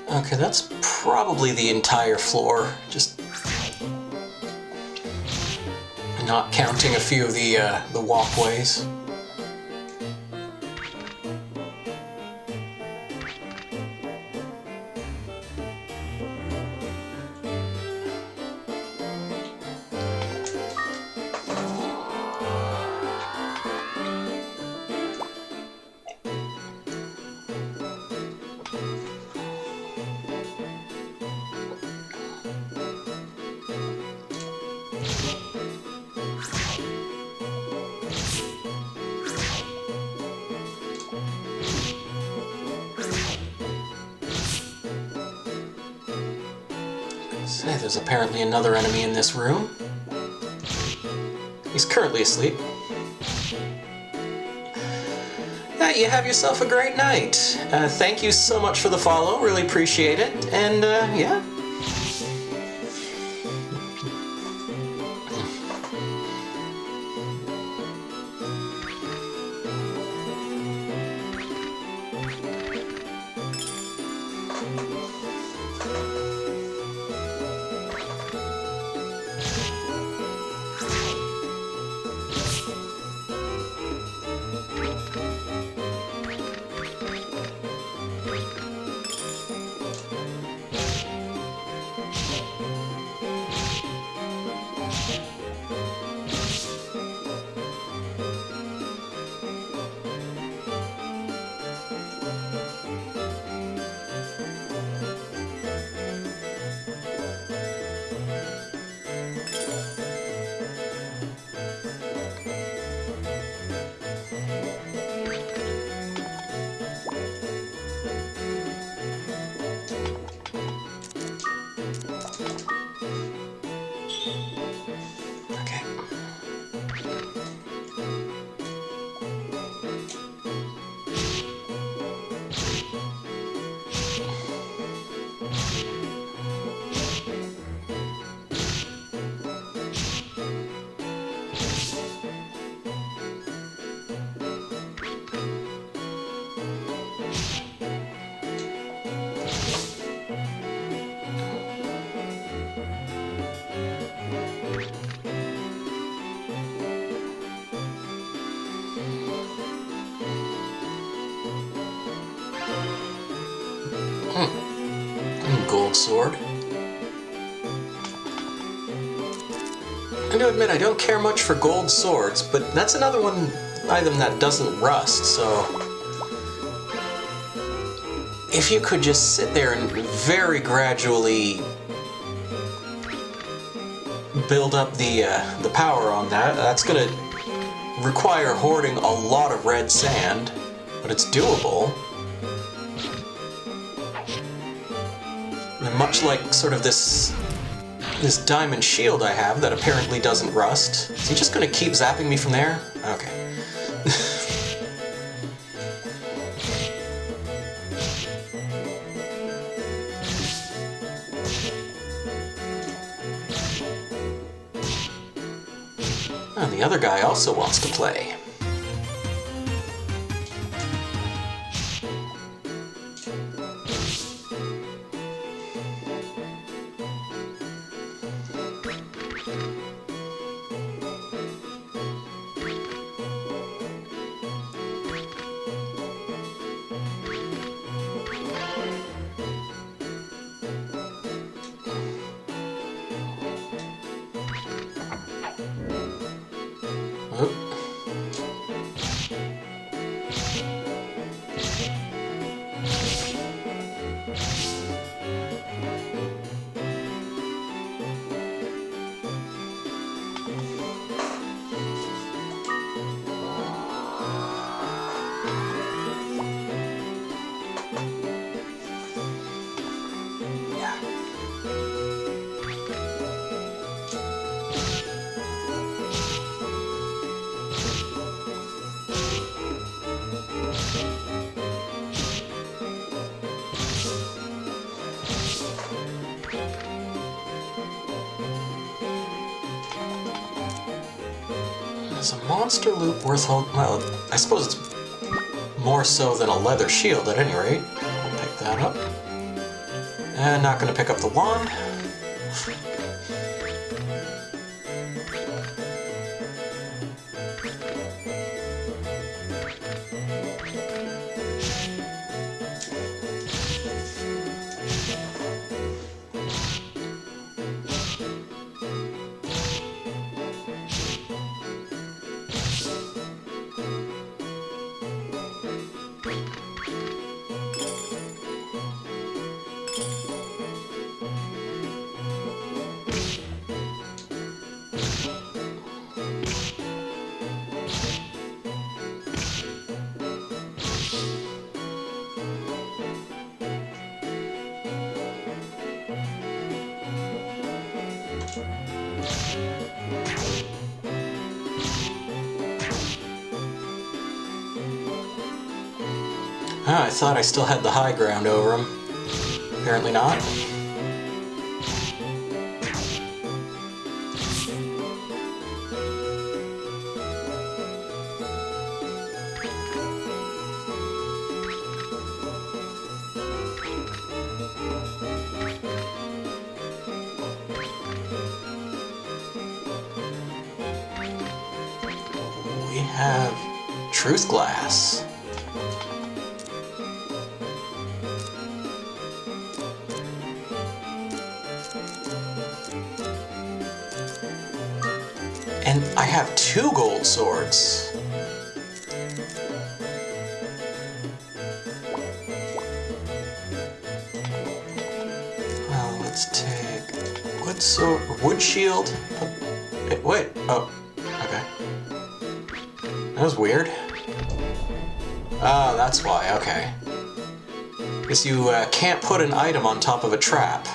Okay, that's probably the entire floor, just not counting a few of the walkways. Say, there's apparently another enemy in this room. He's currently asleep. You have yourself a great night. Thank you so much for the follow. Really appreciate it. And, yeah. Gold sword. I do admit I don't care much for gold swords, but that's another item that doesn't rust, so if you could just sit there and very gradually build up the power on that, that's gonna require hoarding a lot of red sand, but it's doable. And much like sort of this diamond shield I have that apparently doesn't rust. Is he just gonna keep zapping me from there? Okay. And the other guy also wants to play. Is a monster loop worth holding? Well, I suppose it's more so than a leather shield at any rate. I'll pick that up. And not going to pick up the wand. Oh, I thought I still had the high ground over him. Apparently not. We have Truth Glass. And I have 2 gold swords. Well, let's take wood sword, wood shield. Wait, oh, okay. That was weird. Oh, that's why, okay. Because you can't put an item on top of a trap.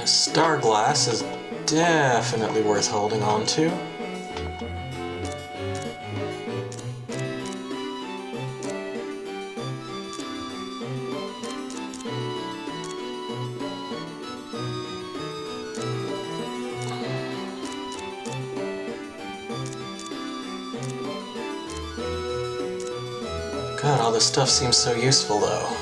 Star Glass is definitely worth holding on to. God, all this stuff seems so useful though.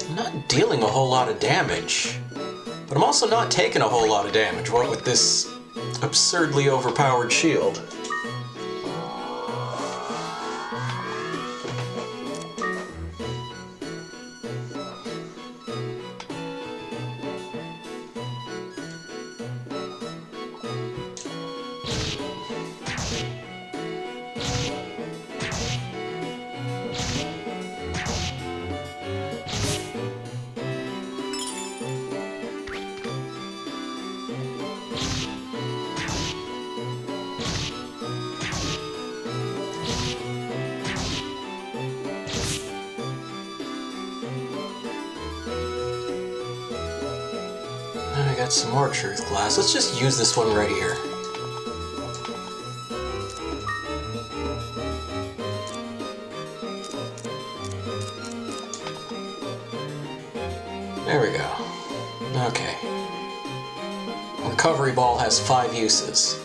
I'm not dealing a whole lot of damage, but I'm also not taking a whole lot of damage, what with this absurdly overpowered shield. Got some more truth glass. Let's just use this one right here. There we go. Okay. Recovery ball has 5 uses.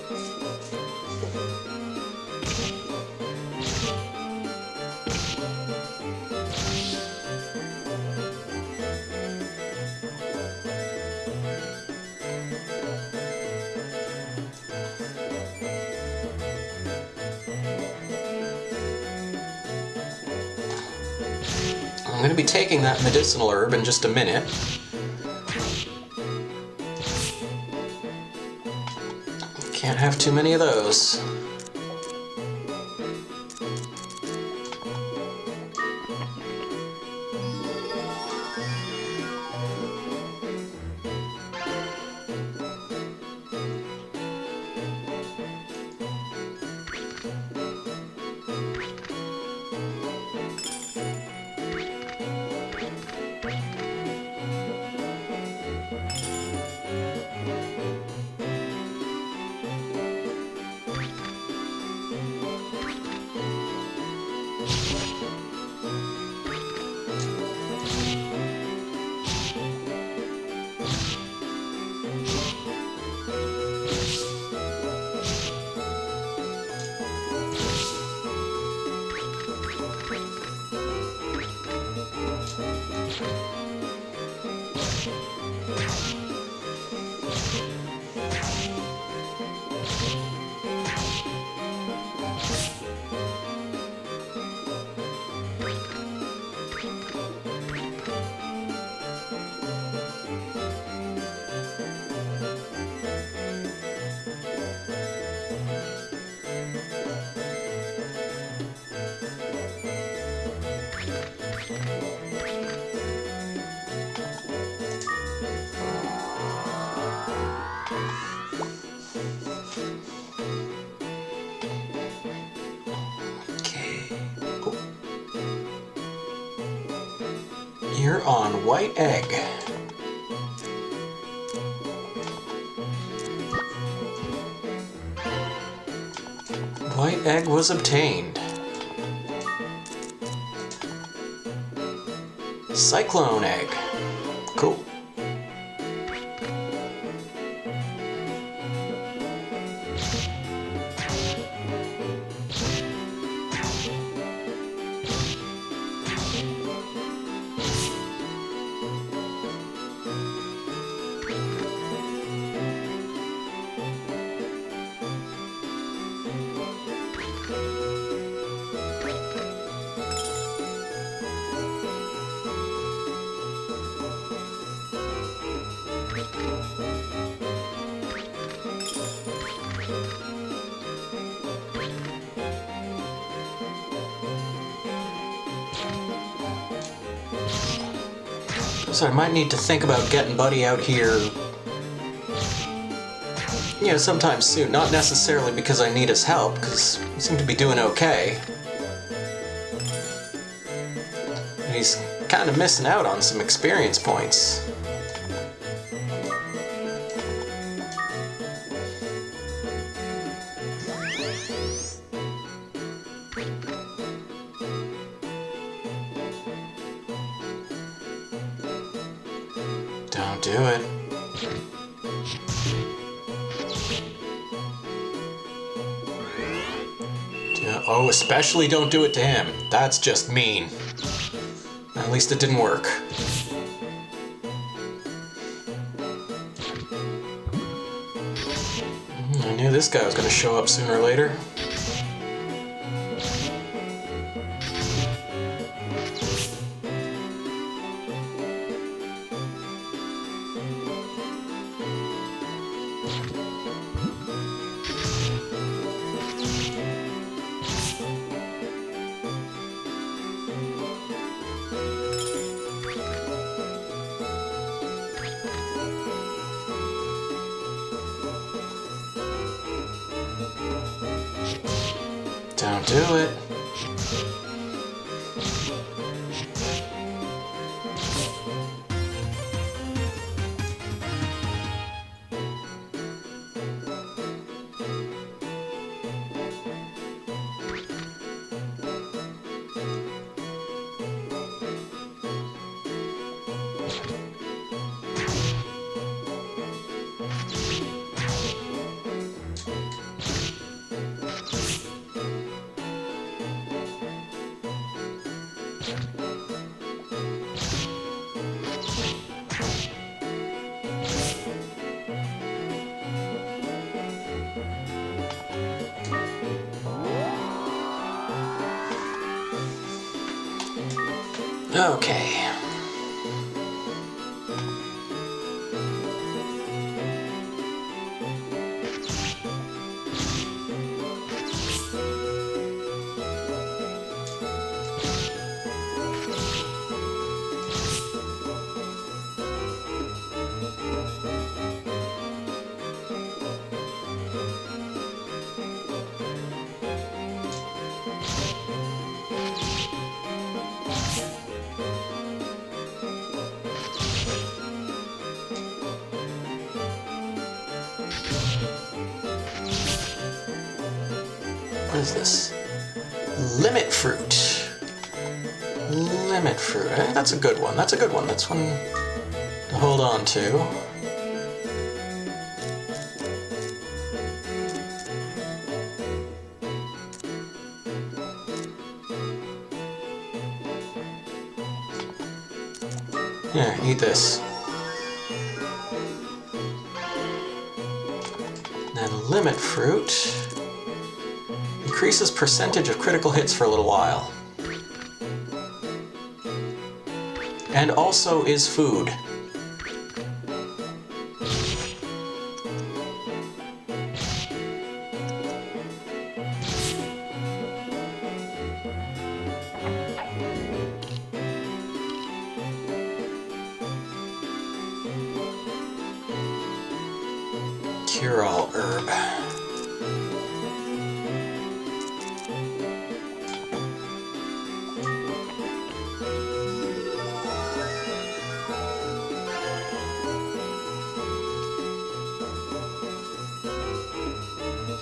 I'm going to be taking that medicinal herb in just a minute. Can't have too many of those. You're on white egg. White egg was obtained. Cyclone egg. Cool. So I might need to think about getting Buddy out here, sometime soon. Not necessarily because I need his help, because he seemed to be doing okay. He's kind of missing out on some experience points. Don't do it. Oh, especially don't do it to him. That's just mean. At least it didn't work. I knew this guy was going to show up sooner or later. Don't do it. Okay. What is this? Limit fruit. Limit fruit. That's a good one. That's a good one. That's one to hold on to. Here, eat this. Then limit fruit. Increases percentage of critical hits for a little while. And also is food. Cure-all herb.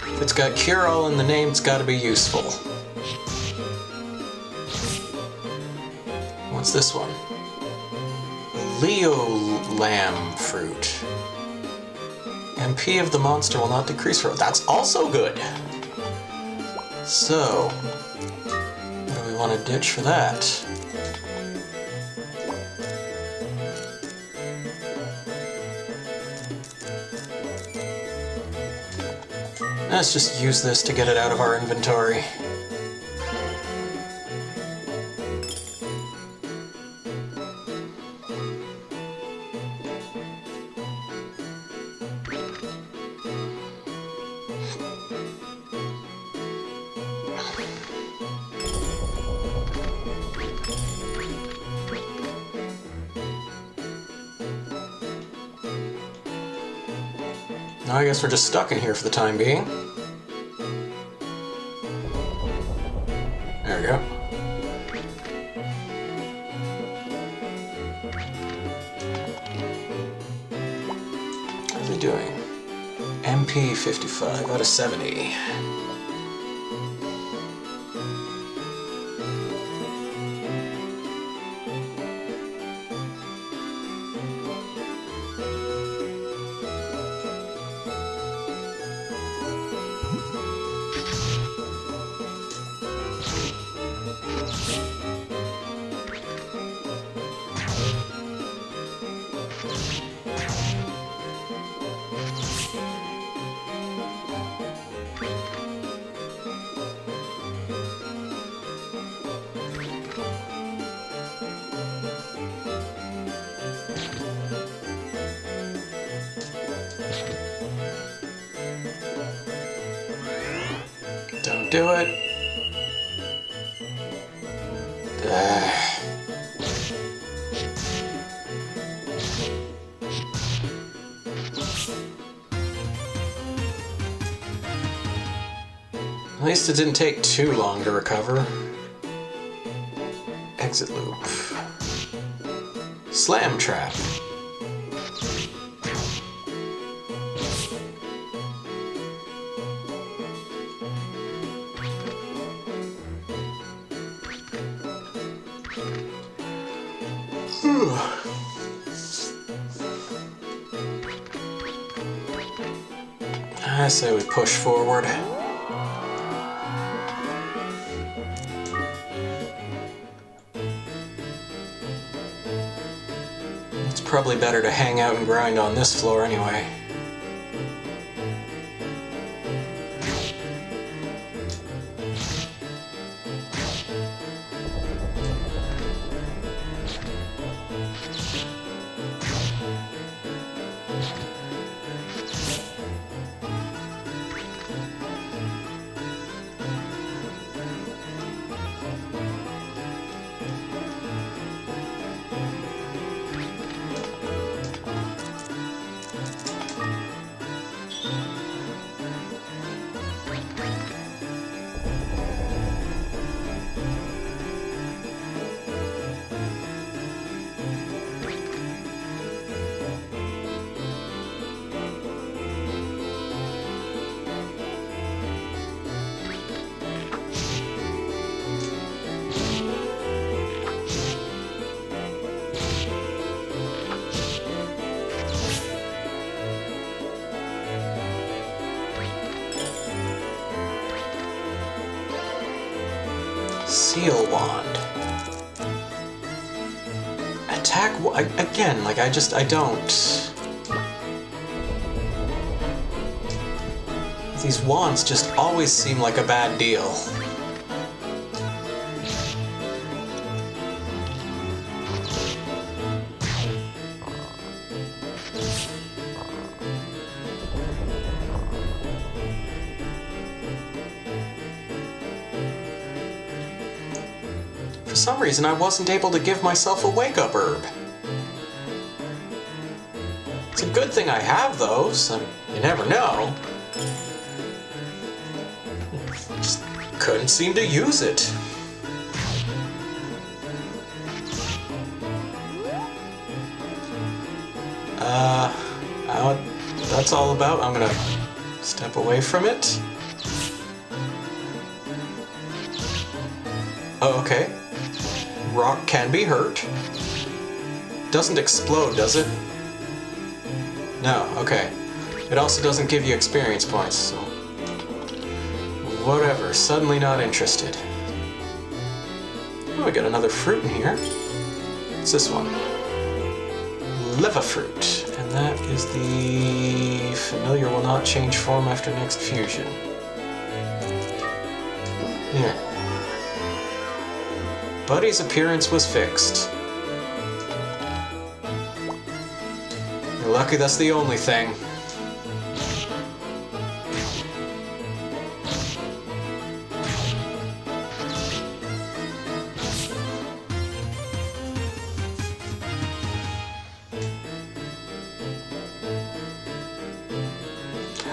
If it's got cure-all in the name, it's got to be useful. What's this one? Leo lamb fruit. MP of the monster will not decrease for... That's also good! So, what do we want to ditch for that? Let's just use this to get it out of our inventory. Now I guess we're just stuck in here for the time being. There we go. How's he doing? MP 55 out of 70. Don't do it. At least it didn't take too long to recover. Exit loop. Slam trap. I say we push forward. It's probably better to hang out and grind on this floor anyway. Seal wand. Attack again, like I don't. These wands just always seem like a bad deal. For some reason, I wasn't able to give myself a wake-up herb. It's a good thing I have those. You never know. Just couldn't seem to use it. What that's all about, I'm gonna step away from it. Oh, okay. Rock can be hurt. Doesn't explode, does it? No, okay. It also doesn't give you experience points, so... whatever, suddenly not interested. Oh, we got another fruit in here. What's this one? Leva fruit. And that is the... familiar will not change form after next fusion. Here. Buddy's appearance was fixed. You're lucky that's the only thing.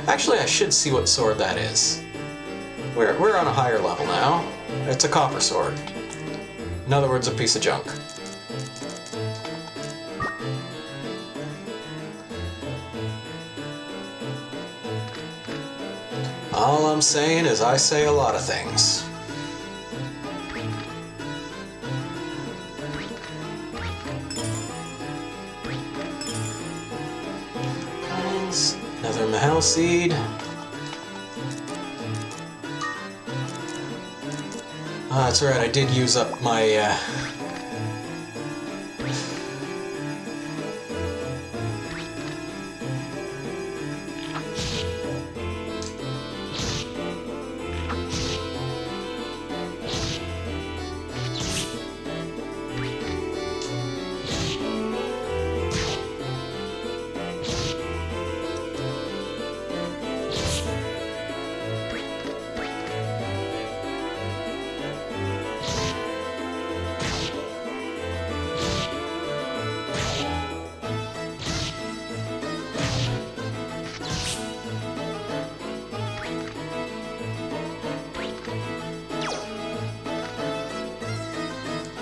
Actually, I should see what sword that is. We're on a higher level now. It's a copper sword. In other words, a piece of junk. All I'm saying is I say a lot of things. Another Mahel seed. Ah, that's right, I did use up my,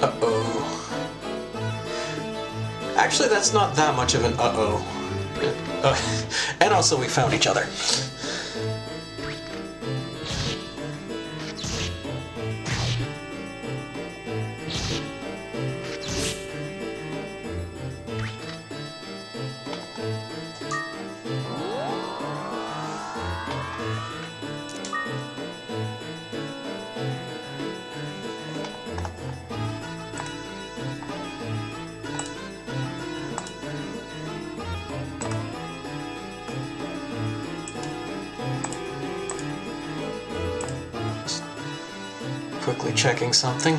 uh-oh. Actually, that's not that much of an uh-oh. And also, we found each other. Quickly checking something.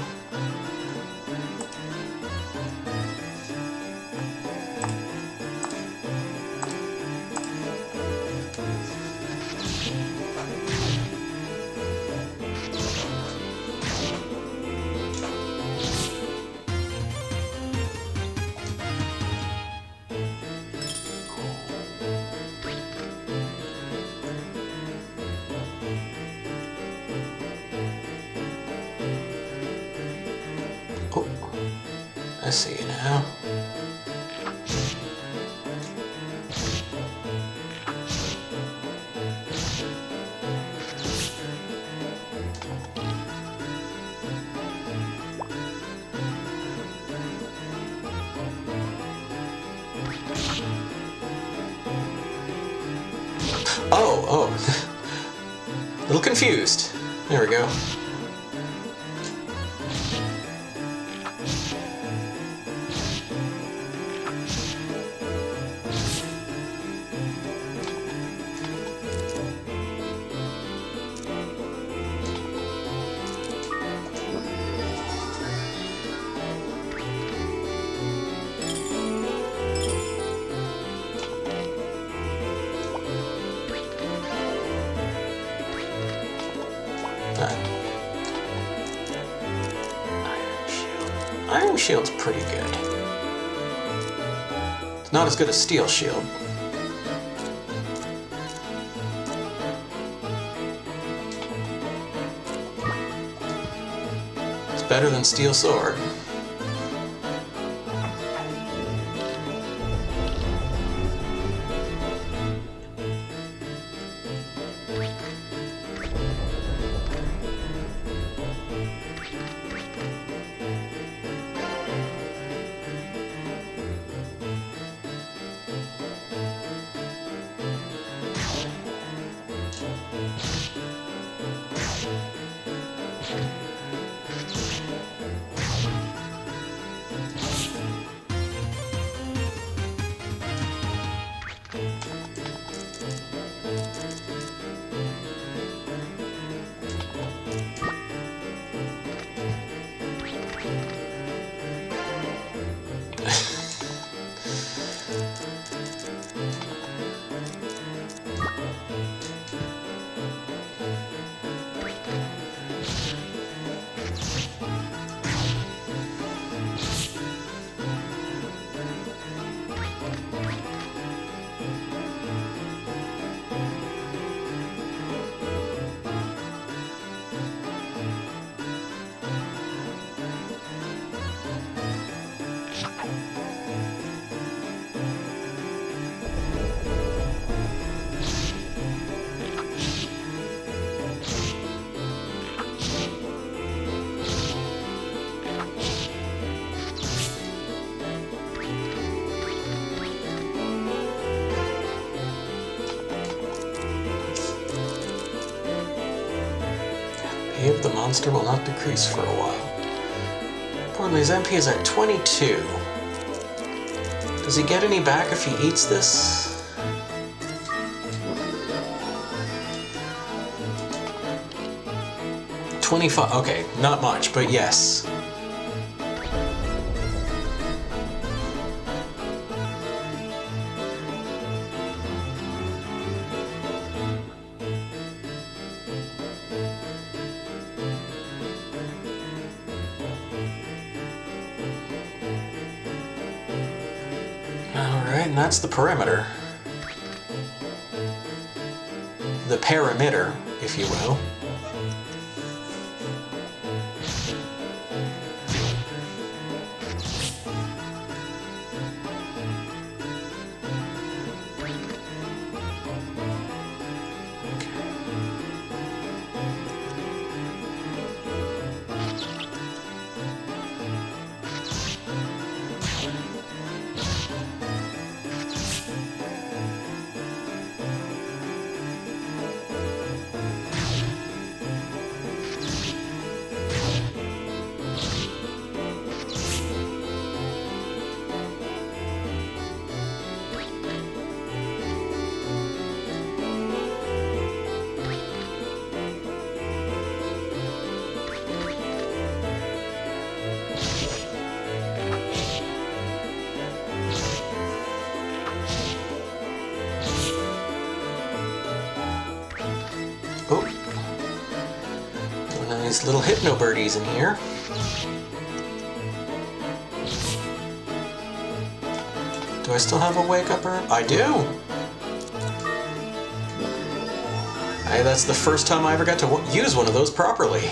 Oh, I see you now. Oh. A little confused. There we go. Iron Shield. Iron Shield's pretty good. It's not as good as Steel Shield. It's better than Steel Sword. MP of the monster will not decrease for a while. Importantly, his MP is at 22. Does he get any back if he eats this? $25. Okay, not much, but yes. Alright, and that's the perimeter. The perimeter, if you will. Oh, nice little hypno birdies in here. Do I still have a wake up herb? I do. Hey, that's the first time I ever got to use one of those properly.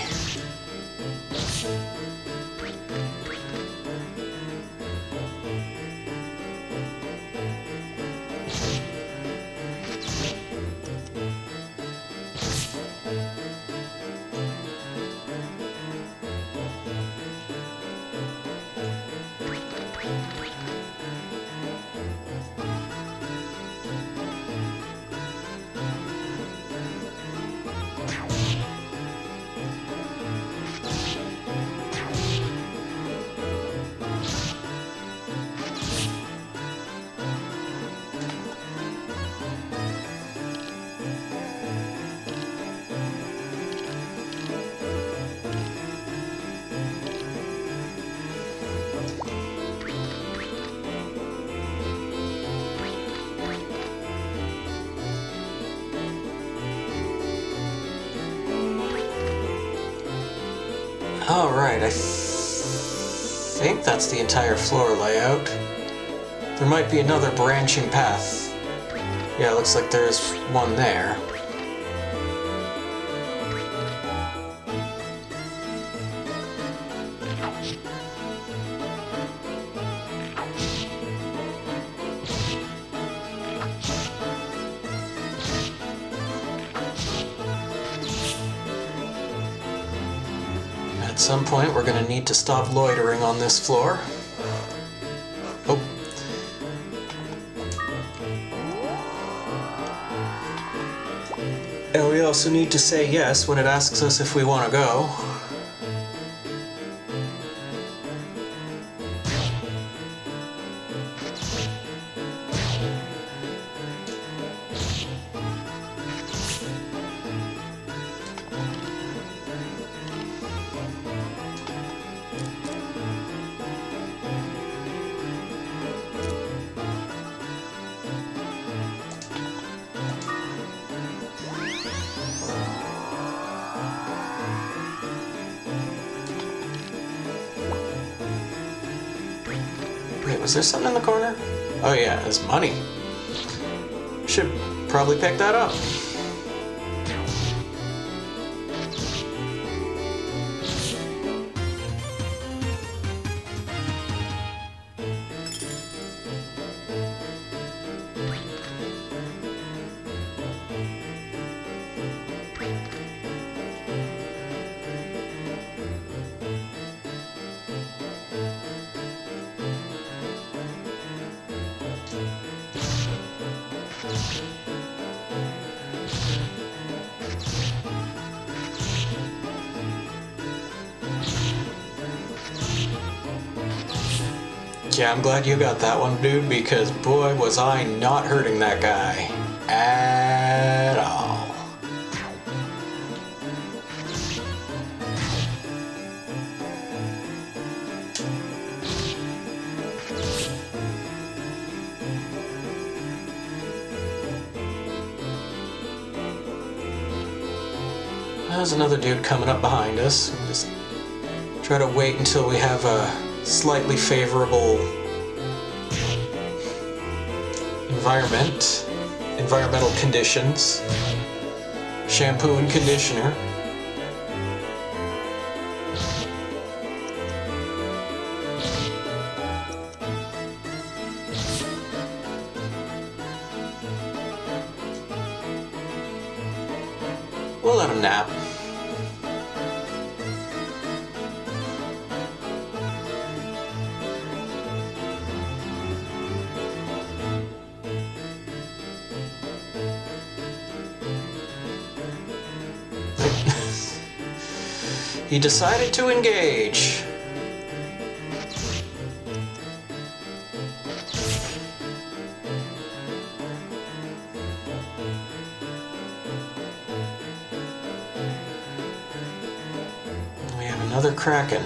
Alright, I think that's the entire floor layout. There might be another branching path. Yeah, looks like there's one there. At some point, we're going to need to stop loitering on this floor. Oh. And we also need to say yes when it asks us if we want to go. Wait, was there something in the corner? Oh yeah, it's money. Should probably pick that up. Yeah, I'm glad you got that one, dude, because boy, was I not hurting that guy. At all. There's another dude coming up behind us. We'll just try to wait until we have a slightly favorable environmental conditions. Shampoo and conditioner. We'll let him nap. He decided to engage. We have another Kraken.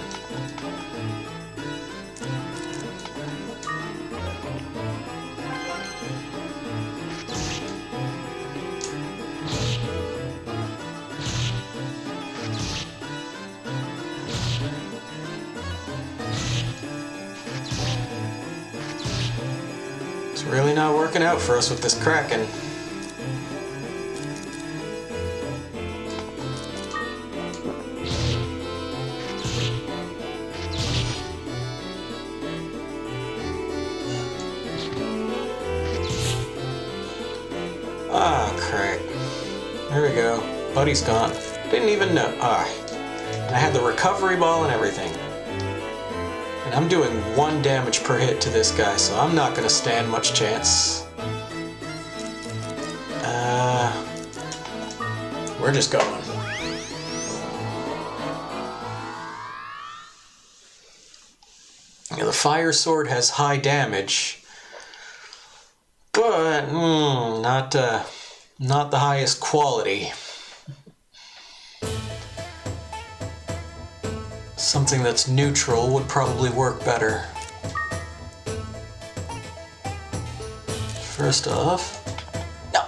It's really not working out for us with this Kraken. Ah, crap. There we go. Buddy's gone. Didn't even know. And I had the recovery ball and everything. And I'm doing 1 damage per hit to this guy, so I'm not going to stand much chance. We're just going. Yeah, the fire sword has high damage, but not the highest quality. Something that's neutral would probably work better. First off, no.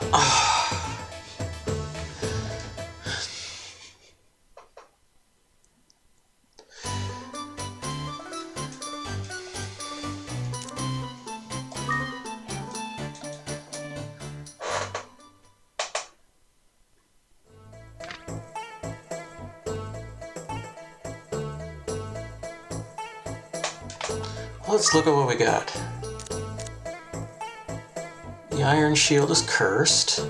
Let's look at what we got. The iron shield is cursed.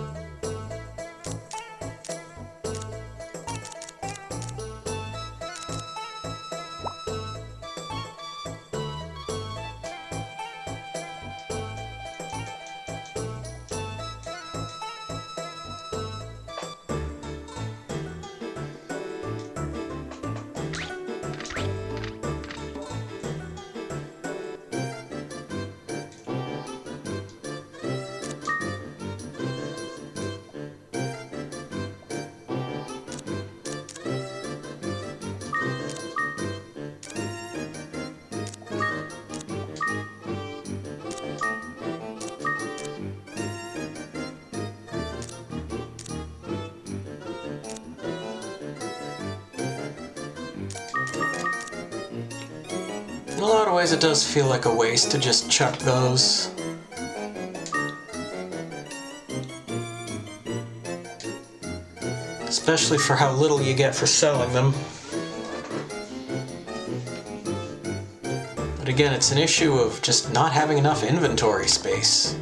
In a lot of ways it does feel like a waste to just chuck those. Especially for how little you get for selling them. But again, it's an issue of just not having enough inventory space.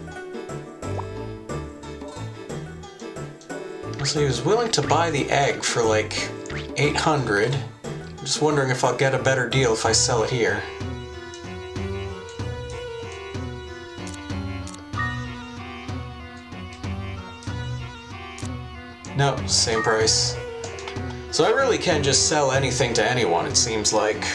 So he was willing to buy the egg for like 800. I'm just wondering if I'll get a better deal if I sell it here. No, same price. So I really can just sell anything to anyone, it seems like.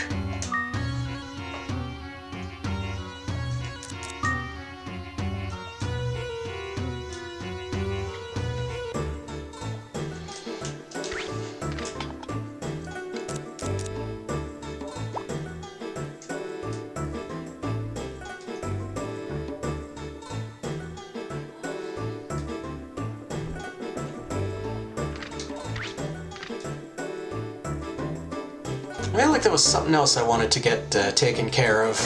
I feel like there was something else I wanted to get taken care of.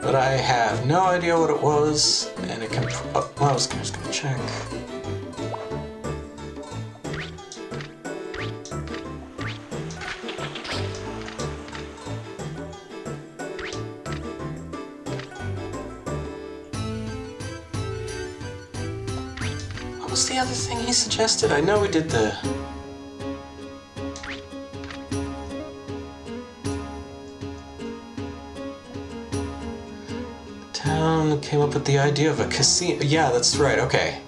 But I have no idea what it was, and it can... Oh, well, I was just gonna check. What was the other thing he suggested? I know we did the... Town came up with the idea of a casino. Yeah, that's right, okay.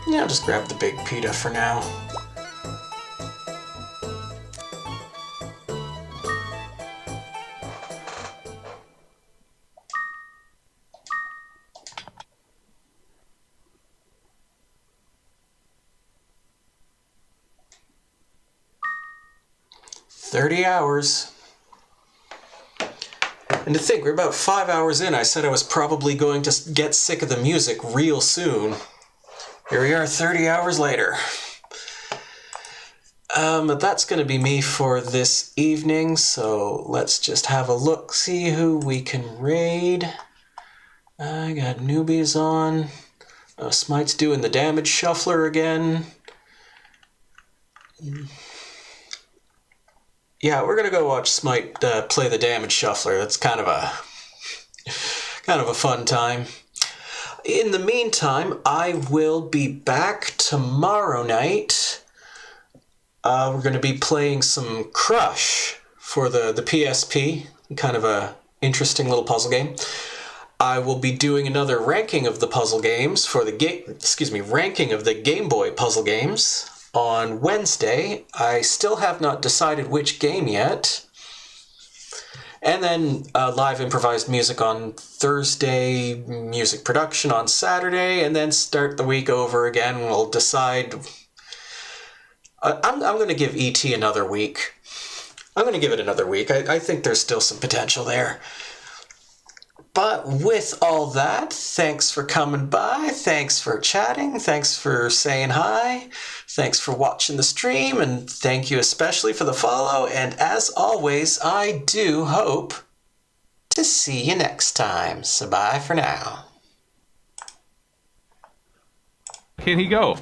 Yeah, I'll just grab the big pita for now. $30. And to think, we're about 5 hours in. I said I was probably going to get sick of the music real soon. Here we are 30 hours later. But that's going to be me for this evening, so let's just have a look, see who we can raid. I got newbies on. Smite's doing the damage shuffler again. Yeah, we're going to go watch Smite play the damage shuffler. That's kind of a fun time. In the meantime, I will be back tomorrow night. We're going to be playing some Crush for the PSP, kind of a interesting little puzzle game. I will be doing another ranking of the puzzle games for the ranking of the Game Boy puzzle games on Wednesday. I still have not decided which game yet. And then live improvised music on Thursday, music production on Saturday, and then start the week over again. We'll decide. I'm going to give ET another week. I'm going to give it another week. I think there's still some potential there. But with all that, thanks for coming by, thanks for chatting, thanks for saying hi, thanks for watching the stream, and thank you especially for the follow. And as always, I do hope to see you next time. So bye for now. Can he go?